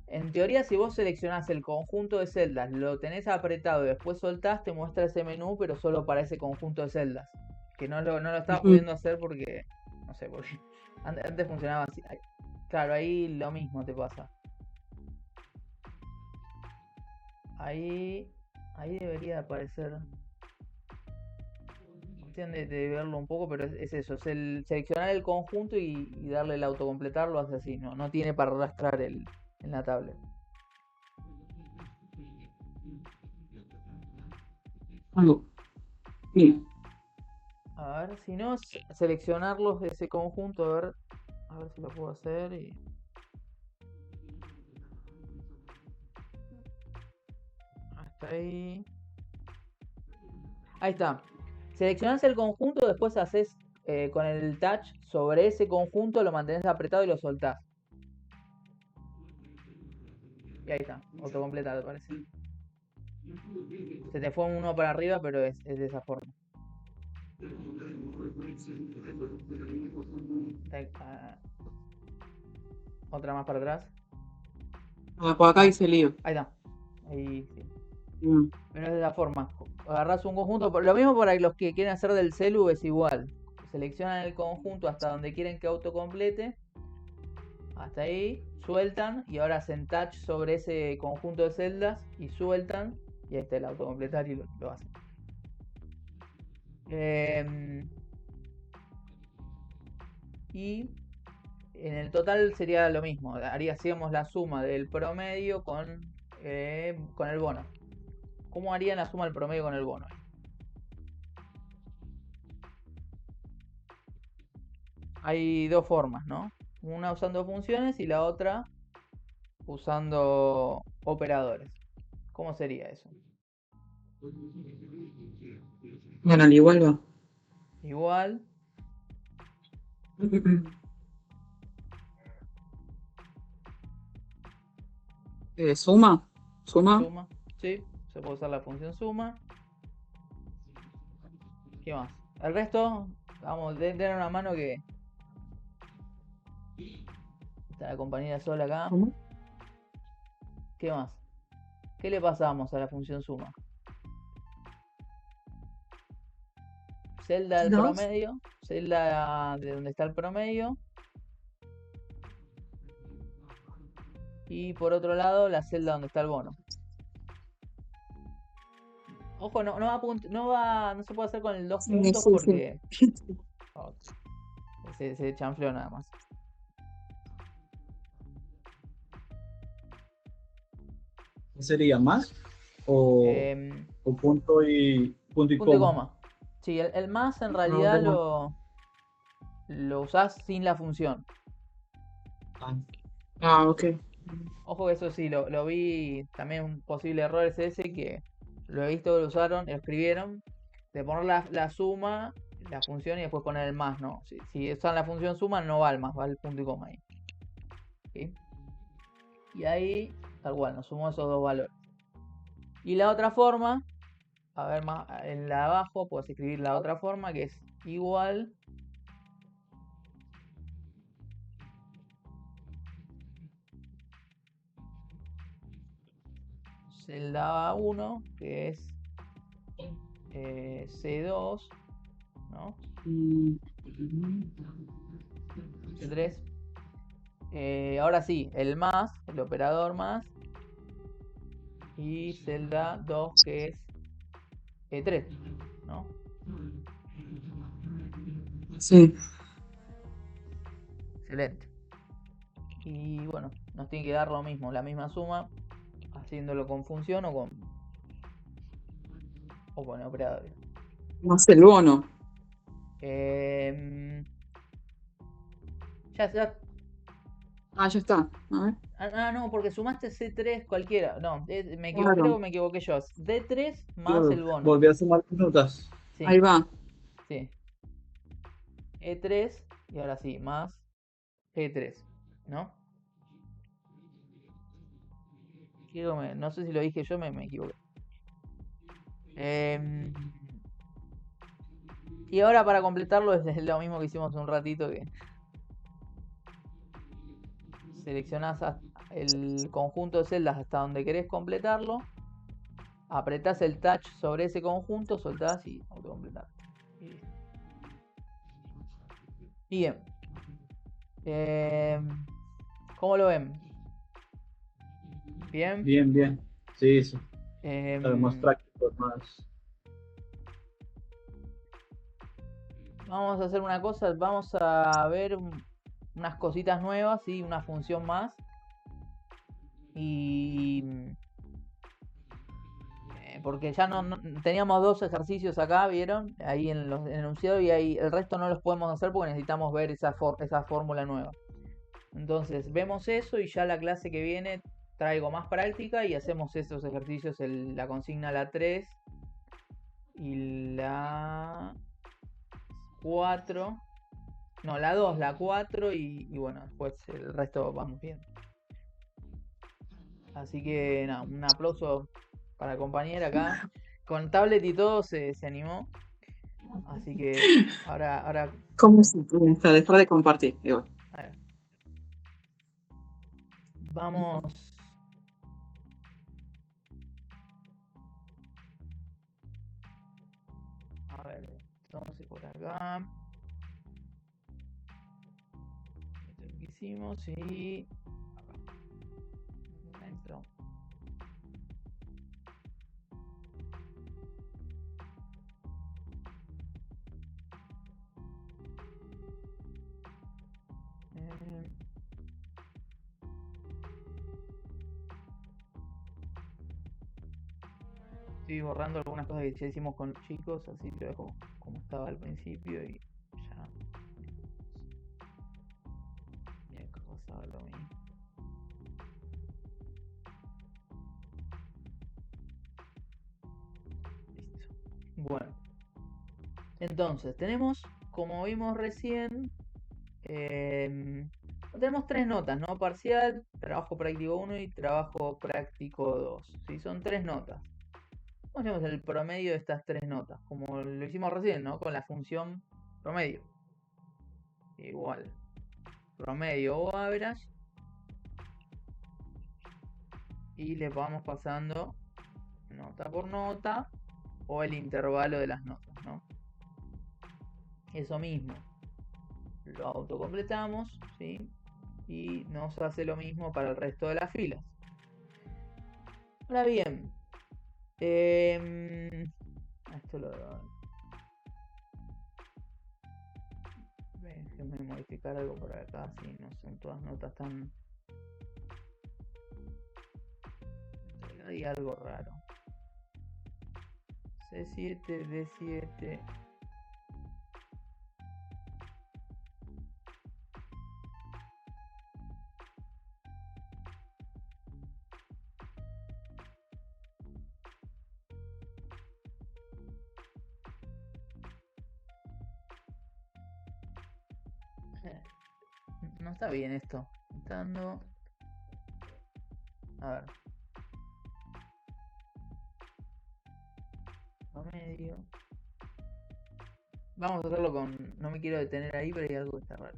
En teoría, si vos seleccionás el conjunto de celdas, lo tenés apretado y después soltás, te muestra ese menú, pero solo para ese conjunto de celdas. Que no lo estaba pudiendo hacer porque, no sé, porque antes funcionaba así. Claro, ahí lo mismo te pasa. Ahí debería aparecer. Cuestión de verlo un poco, pero es eso, es el seleccionar el conjunto y darle el autocompletar, lo hace así, no tiene para arrastrar en la tablet. Sí. A ver, si no, seleccionarlos de ese conjunto, a ver si lo puedo hacer y... Hasta ahí. Ahí está. Seleccionás el conjunto, después haces con el touch sobre ese conjunto, lo mantenés apretado y lo soltás. Y ahí está, autocompletado parece. Se te fue uno para arriba, pero es de esa forma. Otra más para atrás. Por acá hice lío. Ahí está. Ahí sí. Mm. Pero es de esa forma. Agarrás un conjunto. Lo mismo para los que quieren hacer del celu es igual. Seleccionan el conjunto hasta donde quieren que autocomplete. Hasta ahí. Sueltan. Y ahora hacen touch sobre ese conjunto de celdas. Y sueltan. Y ahí está el autocompletar y lo hacen. Y en el total sería lo mismo. Hacíamos la suma del promedio con el bono. ¿Cómo harían la suma del promedio con el bono? Hay dos formas, ¿no? Una usando funciones y la otra usando operadores. ¿Cómo sería eso? Bueno, al igual va. Igual. ¿Suma? ¿Suma? Suma. Sí, se puede usar la función suma. ¿Qué más? El resto, vamos, den una mano que está la compañera sola acá. ¿Cómo? ¿Qué más? ¿Qué le pasamos a la función suma? Celda del Dos. promedio, celda de donde está el promedio. Y por otro lado, la celda donde está el bono. Ojo, no se puede hacer con el 2 puntos Sí. porque se chanfleó nada más. ¿Qué sería más? O punto y coma. Sí, el más en realidad lo usás sin la función. Ok. Ojo que eso sí, lo vi también un posible error es ese que lo he visto que lo usaron, lo escribieron, de poner la suma, la función y después poner el más, ¿no? Si usan la función suma no va el más, va el punto y coma ahí. ¿Sí? Y ahí, tal cual, nos sumó esos dos valores. Y la otra forma, a ver más en la de abajo, puedes escribir la otra forma que es igual celda 1, que es C2, ¿no? C3. Ahora sí, el más, el operador más. Y celda 2, que es E3, ¿no? Sí. Excelente. Y bueno, nos tiene que dar lo mismo, la misma suma, haciéndolo con función o con operadores. Más el bono. Ya. Ya está. A ver. No, porque sumaste C3 cualquiera. No, Claro. creo que me equivoqué yo. D3 más Claro, el bono. volví a sumar minutas. Sí, Ahí va. sí. E3 y ahora sí, más G3, ¿no? No sé si lo dije yo, me equivoqué. Y ahora para completarlo es lo mismo que hicimos hace un ratito, que seleccionás el conjunto de celdas hasta donde querés completarlo, apretás el touch sobre ese conjunto, soltás y autocompletar. Bien. ¿Cómo lo ven? ¿Bien? Bien, bien. Sí, sí. Más Em, práctico, más. Vamos a hacer una cosa, vamos a ver unas cositas nuevas, ¿sí? Una función más. Y porque ya no teníamos 2 ejercicios acá, ¿vieron? Ahí en los enunciados, y ahí el resto no los podemos hacer porque necesitamos ver esa fórmula nueva. Entonces vemos eso y ya la clase que viene traigo más práctica y hacemos esos ejercicios, la consigna la 3 y la 4. No, la 2, la 4 y bueno, después el resto vamos viendo. Así que nada, un aplauso para la compañera acá. Con tablet y todo se animó. Así que ahora ¿Cómo se puede dejar de compartir? Igual. a ver. Vamos. A ver, entonces por acá. Esto es lo que hicimos y. Acá. Dentro. Estoy borrando algunas cosas que ya hicimos con los chicos, así lo dejo como estaba al principio y ya. Y acá pasaba lo mismo. Listo. Bueno. Entonces, tenemos, como vimos recién, tenemos 3 notas, ¿no? Parcial, trabajo práctico 1 y trabajo práctico 2. ¿Sí? Son 3 notas. Hacemos el promedio de estas 3 notas, como lo hicimos recién, ¿no? Con la función promedio. Igual. Promedio o average. Y le vamos pasando nota por nota o el intervalo de las notas, ¿no? Eso mismo. Lo autocompletamos, ¿sí? Y nos hace lo mismo para el resto de las filas. Ahora bien, esto lo déjenme modificar algo por acá, si no son todas notas tan. Hay algo raro. C7, D7. No está bien esto. Está dando. A ver. Promedio. Vamos a hacerlo con. No me quiero detener ahí, pero hay algo que está raro.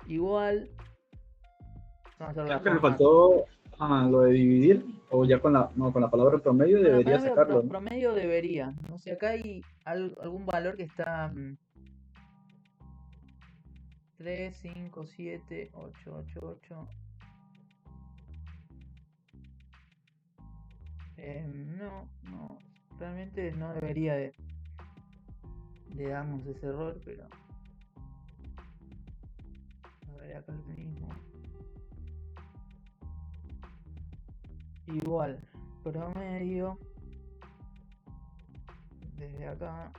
Igual. Vamos a hacerlo Creo que me faltó lo de dividir, o ya con la palabra promedio debería sacarlo, ¿no? Promedio debería. No sé, acá hay algún valor que está. 3, 5, 7, 8, 8, 8. No, realmente no debería de darnos ese error, pero a ver acá lo mismo. Igual, promedio desde acá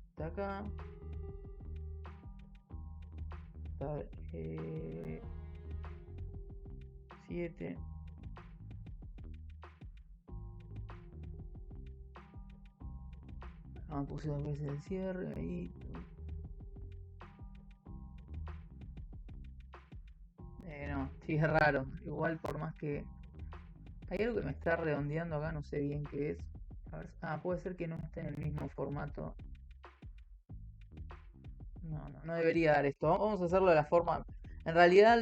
hasta acá está 7. Puse 2 veces el cierre ahí. No, sí es raro. Igual, por más que hay algo que me está redondeando acá, no sé bien qué es. A ver, puede ser que no esté en el mismo formato. No debería dar esto. Vamos a hacerlo de la forma. En realidad,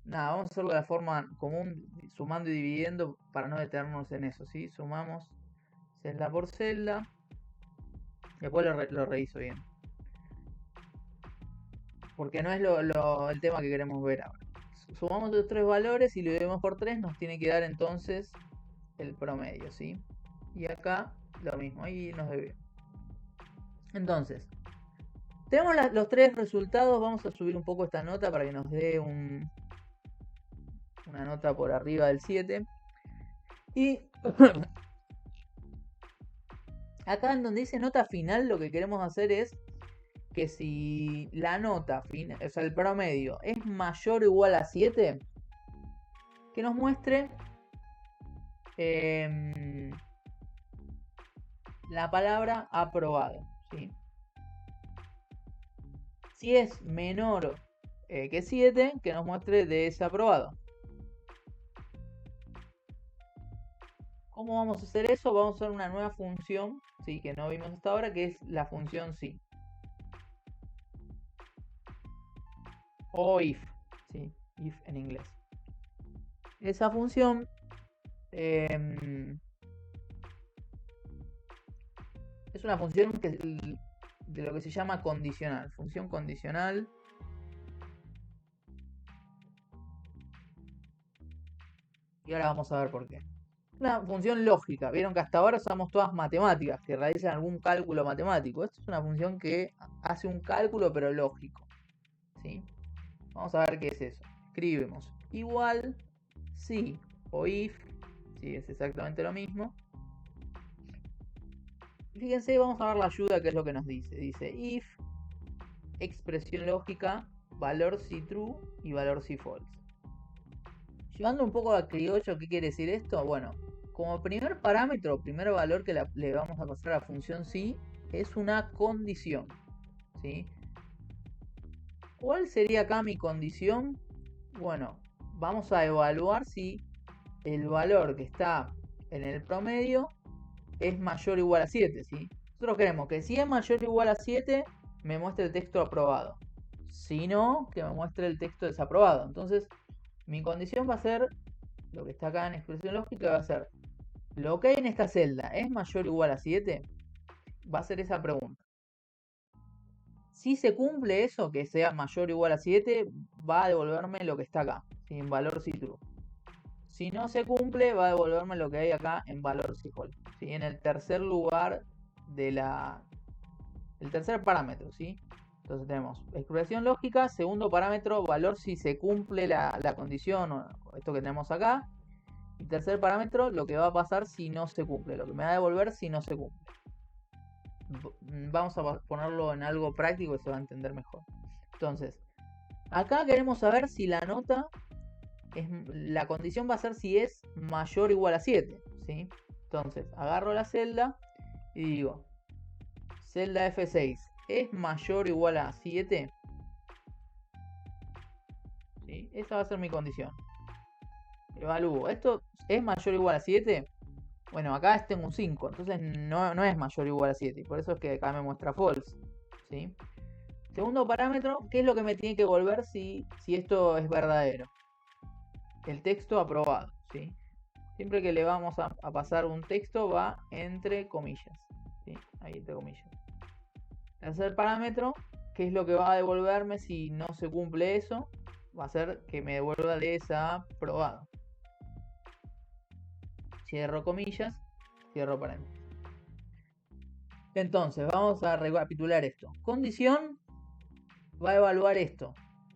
nada, vamos a hacerlo de la forma común, sumando y dividiendo para no detenernos en eso, ¿sí? Sumamos celda por celda. Después lo reviso bien. Porque no es el tema que queremos ver ahora. Sumamos los tres valores y lo dividimos por 3, nos tiene que dar entonces el promedio, ¿sí? Y acá lo mismo, ahí nos debe. Entonces, tenemos los tres resultados. Vamos a subir un poco esta nota para que nos dé una nota por arriba del 7. Y acá en donde dice nota final, lo que queremos hacer es que si la nota final, o sea, el promedio es mayor o igual a 7, que nos muestre la palabra aprobado, ¿sí? Si es menor que 7, que nos muestre desaprobado. ¿Cómo vamos a hacer eso? Vamos a usar una nueva función, ¿sí? Que no vimos hasta ahora, que es la función si. O if, ¿sí? If en inglés. Esa función es una función de lo que se llama condicional. Función condicional. Y ahora vamos a ver por qué. Una función lógica. Vieron que hasta ahora usamos todas matemáticas, que realizan algún cálculo matemático. Esto es una función que hace un cálculo pero lógico, ¿sí? Vamos a ver qué es eso. Escribimos igual si o if, ¿sí? Es exactamente lo mismo. Fíjense, vamos a ver la ayuda, que es lo que nos dice. Dice if, expresión lógica, valor si true y valor si false. Llevando un poco a criollo, ¿qué quiere decir esto? Bueno, como primer parámetro, primer valor que le vamos a pasar a la función si, es una condición, ¿sí? ¿Cuál sería acá mi condición? Bueno, vamos a evaluar si el valor que está en el promedio es mayor o igual a 7, ¿sí? Nosotros queremos que si es mayor o igual a 7, me muestre el texto aprobado. Si no, que me muestre el texto desaprobado. Entonces, mi condición va a ser, lo que está acá en expresión lógica, va a ser, lo que hay en esta celda, ¿es mayor o igual a 7? Va a ser esa pregunta. Si se cumple eso, que sea mayor o igual a 7, va a devolverme lo que está acá, ¿sí? En valor si true. Si no se cumple, va a devolverme lo que hay acá en valor si false, ¿sí? En el tercer lugar el tercer parámetro, ¿sí? Entonces tenemos expresión lógica, segundo parámetro, valor si se cumple la condición, o esto que tenemos acá. Y tercer parámetro, lo que va a pasar si no se cumple, lo que me va a devolver si no se cumple. Vamos a ponerlo en algo práctico que se va a entender mejor. Entonces, acá queremos saber si la nota, la condición va a ser si es mayor o igual a 7, ¿sí? Entonces, agarro la celda y digo, celda F6, ¿es mayor o igual a 7? ¿Sí? Esa va a ser mi condición. Evalúo, ¿esto es mayor o igual a 7? Bueno, acá tengo un 5, entonces no es mayor o igual a 7. Y por eso es que acá me muestra false, ¿sí? Segundo parámetro, ¿qué es lo que me tiene que devolver si esto es verdadero? El texto aprobado, ¿sí? Siempre que le vamos a pasar un texto va entre comillas, ¿sí? Ahí entre comillas. Tercer parámetro, ¿qué es lo que va a devolverme si no se cumple eso? Va a ser que me devuelva desaprobado. Cierro comillas, cierro paréntesis. Entonces, vamos a recapitular esto. Condición va a evaluar esto.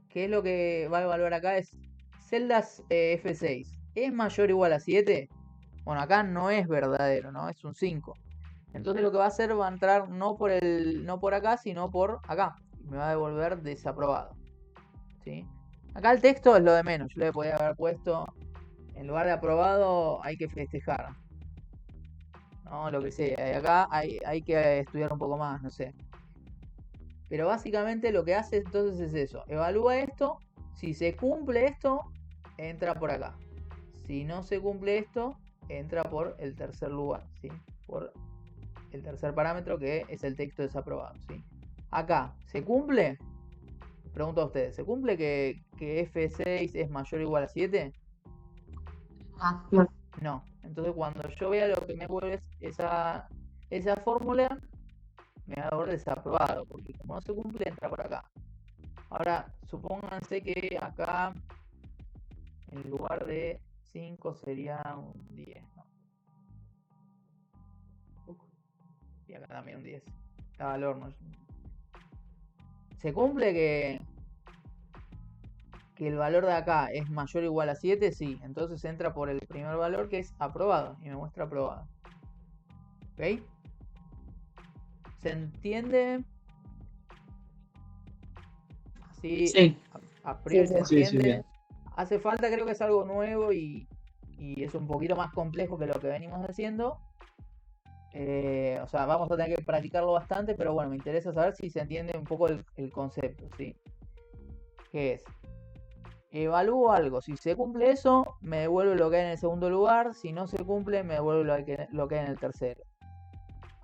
¿Qué es lo que va a evaluar acá? Es celdas F6. ¿Es mayor o igual a 7? Bueno, acá no es verdadero, ¿no? Es un 5. Entonces lo que va a hacer va a entrar no por acá, sino por acá. Me va a devolver desaprobado, ¿sí? Acá el texto es lo de menos. Yo le podría haber puesto, en lugar de aprobado, hay que festejar, no, lo que sea. Acá hay que estudiar un poco más, no sé. Pero básicamente lo que hace entonces es eso. Evalúa esto. Si se cumple esto, entra por acá. Si no se cumple esto, entra por el tercer lugar, ¿sí? Por el tercer parámetro, que es el texto desaprobado, ¿sí? Acá ¿Se cumple? Pregunto a ustedes, ¿se cumple que F6 es mayor o igual a 7? No. No. Entonces cuando yo vea lo que me vuelve esa fórmula, me va a dar desaprobado, porque como no se cumple, entra por acá. Ahora, supónganse que acá, en lugar de 5, sería un 10, ¿no? Y acá también un 10. Estaba al horno. ¿Se cumple que el valor de acá es mayor o igual a 7? Sí. Entonces entra por el primer valor, que es aprobado, y me muestra aprobado. ¿Ok? ¿Se entiende? Así, Sí. a priori se Sí, sí, entiende. bien. Hace falta, creo que es algo nuevo y es un poquito más complejo que lo que venimos haciendo. O sea, vamos a tener que practicarlo bastante, pero bueno, me interesa saber si se entiende un poco el concepto, ¿sí? ¿Qué es? Evalúo algo, si se cumple eso, me devuelve lo que hay en el segundo lugar, si no se cumple, me devuelve lo que hay en el tercero.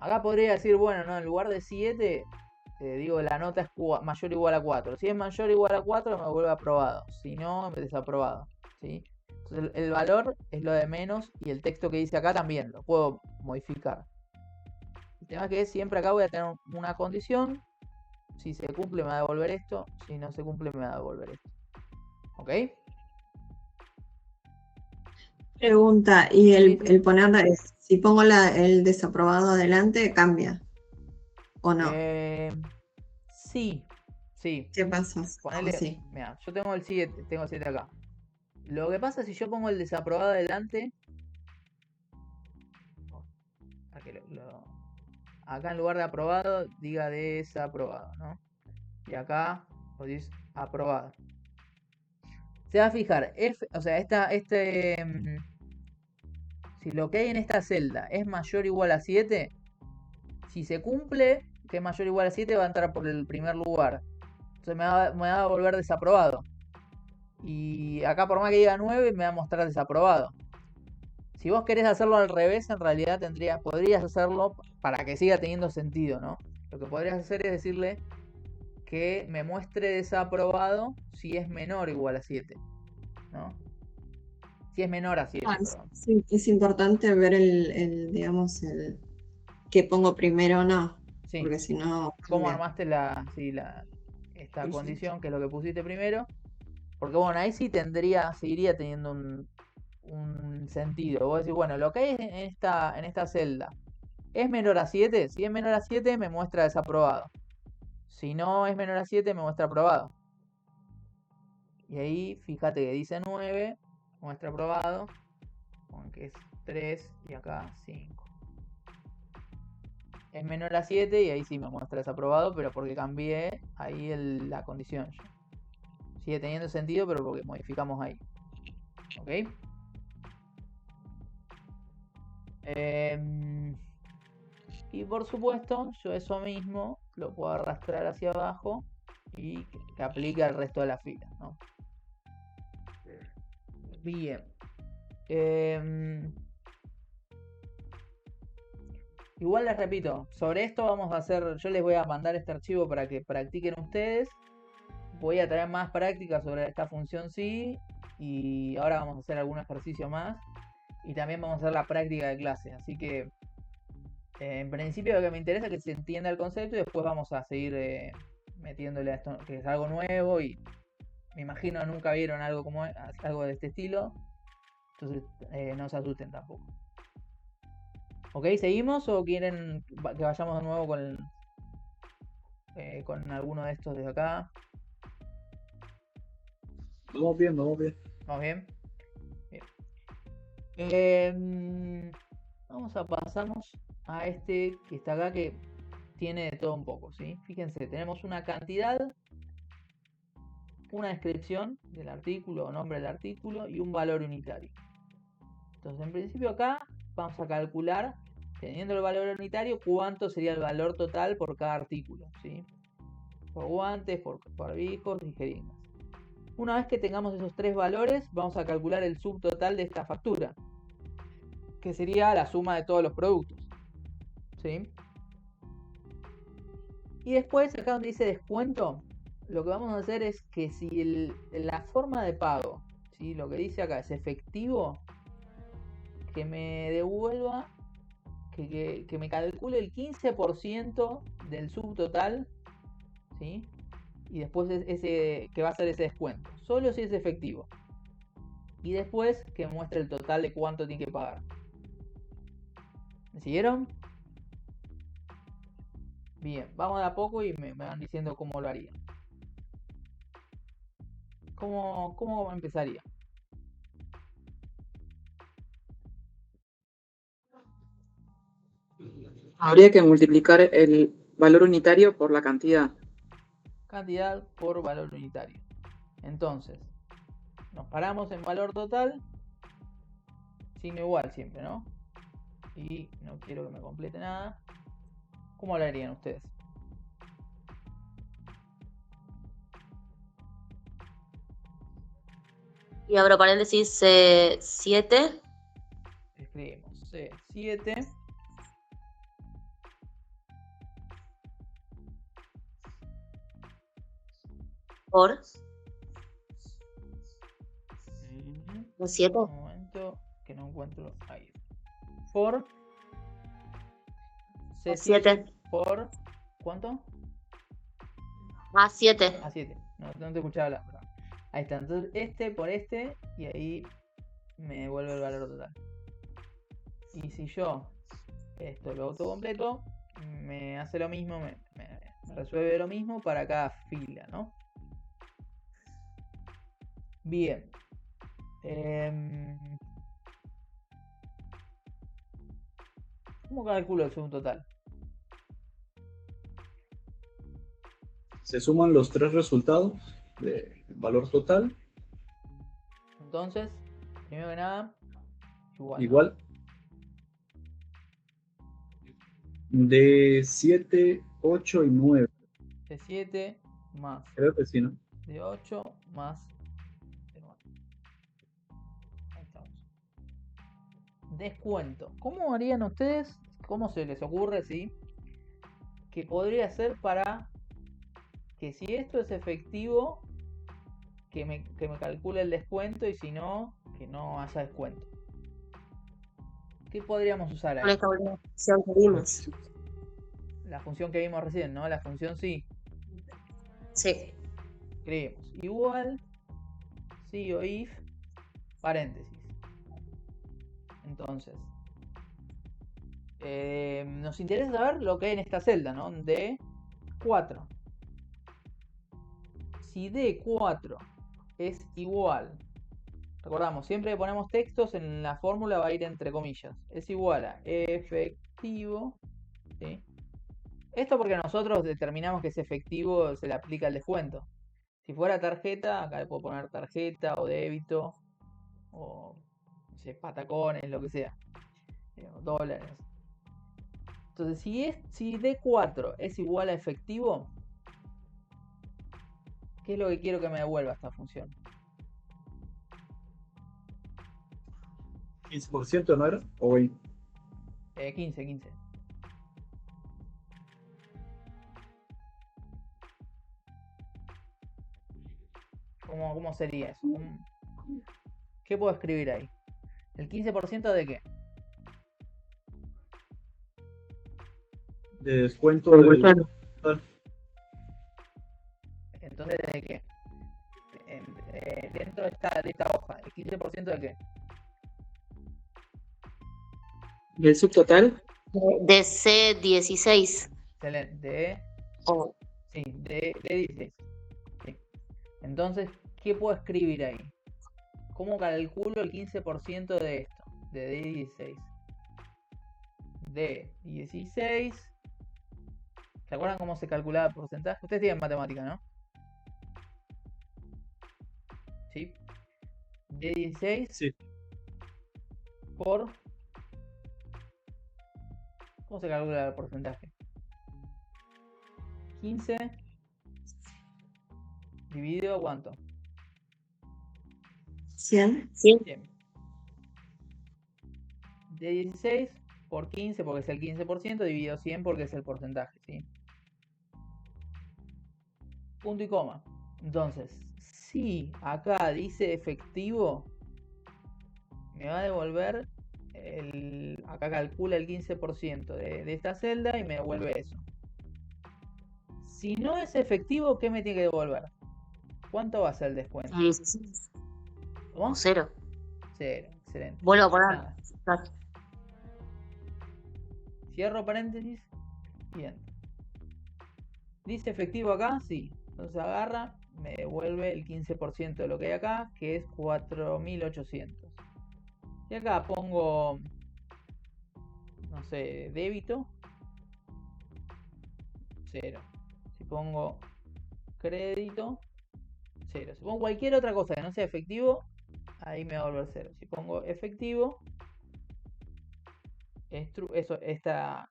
Acá podría decir, bueno, no, en lugar de 7, digo, la nota es mayor o igual a 4. Si es mayor o igual a 4, me vuelve aprobado. Si no, me desaprobado. ¿Sí? Entonces, el valor es lo de menos y el texto que dice acá también lo puedo modificar. El tema es que siempre acá voy a tener una condición. Si se cumple, me va a devolver esto. Si no se cumple, me va a devolver esto. ¿Ok? Pregunta, ¿y Sí, sí. el poner, si pongo el desaprobado adelante, cambia? ¿O no? Sí. Sí. ¿Qué pasa? Ponele, Sí. mira, yo tengo el 7 acá. Lo que pasa es si yo pongo el desaprobado adelante, acá en lugar de aprobado diga desaprobado, ¿no? Y acá lo dice aprobado. Se va a fijar, o sea, si lo que hay en esta celda es mayor o igual a 7, si se cumple que es mayor o igual a 7, va a entrar por el primer lugar. Entonces me va a volver desaprobado. Y acá por más que diga 9, me va a mostrar desaprobado. Si vos querés hacerlo al revés, en realidad podrías hacerlo para que siga teniendo sentido, ¿no? Lo que podrías hacer es decirle que me muestre desaprobado si es menor o igual a 7, ¿no? Si es menor a 7, perdón. Sí, es importante ver digamos, el que pongo primero o no, Sí. porque si no... ¿Cómo cambia. armaste esta condición, que es lo que pusiste primero? Porque bueno, ahí sí seguiría teniendo un sentido. Vos decís, bueno, lo que hay en esta celda es menor a 7. Si es menor a 7, me muestra desaprobado. Si no es menor a 7, me muestra aprobado. Y ahí, fíjate que dice 9, muestra aprobado, aunque es 3 y acá 5. Es menor a 7 y ahí sí me muestra desaprobado, pero porque cambié ahí la condición. Sigue teniendo sentido, pero porque modificamos ahí. ¿Ok? Y por supuesto, yo eso mismo lo puedo arrastrar hacia abajo y que aplique al resto de la fila, ¿no? Bien. Igual les repito, sobre esto vamos a hacer, yo les voy a mandar este archivo para que practiquen ustedes. Voy a traer más práctica sobre esta función sí, y ahora vamos a hacer algún ejercicio más y también vamos a hacer la práctica de clase, así que en principio lo que me interesa es que se entienda el concepto y después vamos a seguir metiéndole a esto, que es algo nuevo y me imagino nunca vieron algo de este estilo, entonces no se asusten tampoco. ¿Ok? ¿Seguimos o quieren que vayamos de nuevo con alguno de estos desde acá? Vamos bien, vamos bien. ¿Vamos bien? Vamos a pasarnos a este que está acá, que tiene de todo un poco, ¿sí? Fíjense, tenemos una cantidad, una descripción del artículo o nombre del artículo y un valor unitario. Entonces, en principio acá vamos a calcular, teniendo el valor unitario, cuánto sería el valor total por cada artículo, ¿sí? Por guantes, por barbijos y jeringas. Una vez que tengamos esos tres valores, vamos a calcular el subtotal de esta factura, que sería la suma de todos los productos, ¿sí? Y después, acá donde dice descuento, lo que vamos a hacer es que si la forma de pago, ¿sí? Lo que dice acá es efectivo, que me devuelva, que me calcule el 15% del subtotal, ¿sí? Y después ese que va a ser ese descuento, solo si es efectivo. Y después que muestre el total de cuánto tiene que pagar. ¿Me siguieron? Bien, vamos de a poco y me van diciendo cómo lo haría. ¿Cómo empezaría? Habría que multiplicar el valor unitario por la cantidad. Cantidad por valor unitario. Entonces, nos paramos en valor total, signo igual siempre, ¿no? Y no quiero que me complete nada. ¿Cómo lo harían ustedes? Y abro paréntesis C7 Escribimos C7 por un 7. momento que no encuentro ahí. Por C7 7. por ¿cuánto? A7. A7. No te escuchaba hablar, perdón. Ahí está. Entonces este por este y ahí me devuelve el valor total. Y si yo esto lo autocompleto, me hace lo mismo, me resuelve lo mismo para cada fila, ¿no? Bien. ¿Cómo calculo el subtotal? Se suman los tres resultados del valor total. Entonces, primero que nada, Igual. De 7, 8 y 9. De 7 más. Creo que sí, ¿no? De 8 más de 9. Ahí estamos. Descuento. ¿Cómo harían ustedes? ¿Cómo se les ocurre, sí? Que podría ser para que si esto es efectivo, que me calcule el descuento y si no, que no haya descuento. ¿Qué podríamos usar Con ahí? esta última función que vimos. La función que vimos recién, ¿no? La función sí. Sí. Escribimos igual, si o if, paréntesis. Entonces, nos interesa saber lo que hay en esta celda, ¿no? D4. Si D4 es igual, recordamos, siempre que ponemos textos en la fórmula va a ir entre comillas, es igual a efectivo, ¿sí? Esto porque nosotros determinamos que ese efectivo se le aplica el descuento. Si fuera tarjeta, acá le puedo poner tarjeta o débito o no sé, patacones, lo que sea, dólares. Entonces, si D4 es igual a efectivo, ¿qué es lo que quiero que me devuelva esta función? 15%, ¿no era? ¿O 20? 15. ¿Cómo sería eso? ¿Qué puedo escribir ahí? ¿El 15% de qué? De descuento Por del claro. total. Entonces, ¿de qué? Dentro de esta hoja, ¿el 15% de qué? ¿Y el subtotal? De C16. Excelente. Oh. Sí, de 16. Sí. Entonces, ¿qué puedo escribir ahí? ¿Cómo calculo el 15% de esto? De D16. D16. ¿Se acuerdan cómo se calculaba el porcentaje? Ustedes tienen matemática, ¿no? ¿Sí? D16 Sí. por... ¿Cómo se calcula el porcentaje? 15 dividido ¿cuánto? 100. 100. 100. D16 por 15 porque es el 15%, dividido 100 porque es el porcentaje, ¿sí? punto y coma. Entonces, si acá dice efectivo, me va a devolver acá calcula el 15% de esta celda y me devuelve eso. Si no es efectivo, ¿qué me tiene que devolver? ¿Cuánto va a ser el descuento? 16. ¿Cómo? O 0. 0, excelente. Vuelvo a poner. Nada. Cierro paréntesis. Bien. ¿Dice efectivo acá? Sí. Entonces agarra, me devuelve el 15% de lo que hay acá, que es 4.800. Y acá pongo, no sé, débito, 0. Si pongo crédito, 0. Si pongo cualquier otra cosa que no sea efectivo, ahí me va a volver 0. Si pongo efectivo, esta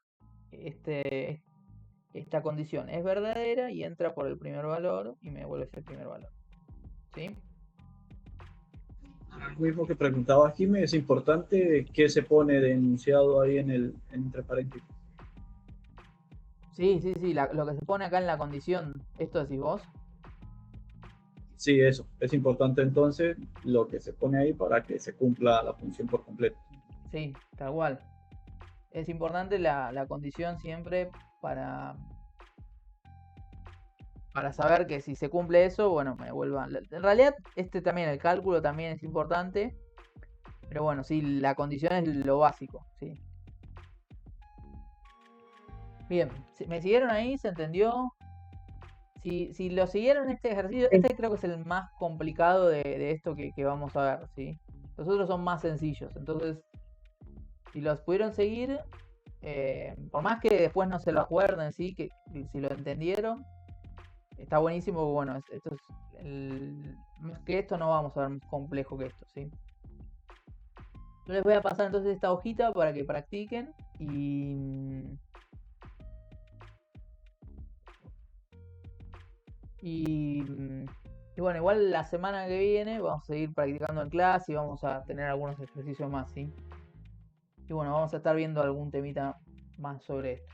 condición es verdadera y entra por el primer valor y me devuelve ese primer valor. ¿Sí? Lo mismo que preguntaba Jimmy, es importante que se pone de enunciado ahí entre paréntesis. Sí, lo que se pone acá en la condición, ¿esto decís vos? Sí, eso. Es importante entonces lo que se pone ahí para que se cumpla la función por completo. Sí, tal cual. Es importante la condición siempre para saber que si se cumple eso, bueno, me devuelvan. En realidad, también, el cálculo también es importante. Pero bueno, sí, la condición es lo básico, ¿sí? Bien, ¿me siguieron ahí? ¿Se entendió? Si lo siguieron este ejercicio, este creo que es el más complicado de esto que vamos a ver, ¿sí? Los otros son más sencillos, entonces, si los pudieron seguir, por más que después no se lo acuerden, ¿sí? Que si lo entendieron, está buenísimo. Bueno, más que esto no vamos a ver más complejo que esto, ¿sí? Yo les voy a pasar entonces esta hojita para que practiquen y bueno, igual la semana que viene vamos a seguir practicando en clase y vamos a tener algunos ejercicios más, ¿sí? Y bueno, vamos a estar viendo algún temita más sobre esto.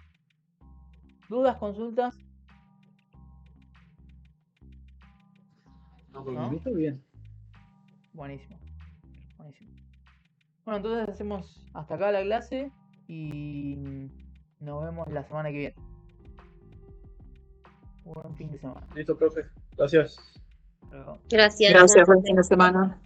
¿Dudas, consultas? No, por el momento bien. Buenísimo. Bueno, entonces hacemos hasta acá la clase y nos vemos la semana que viene. Buen fin de semana. Listo, profe. Gracias. Gracias. Gracias, buen fin de semana.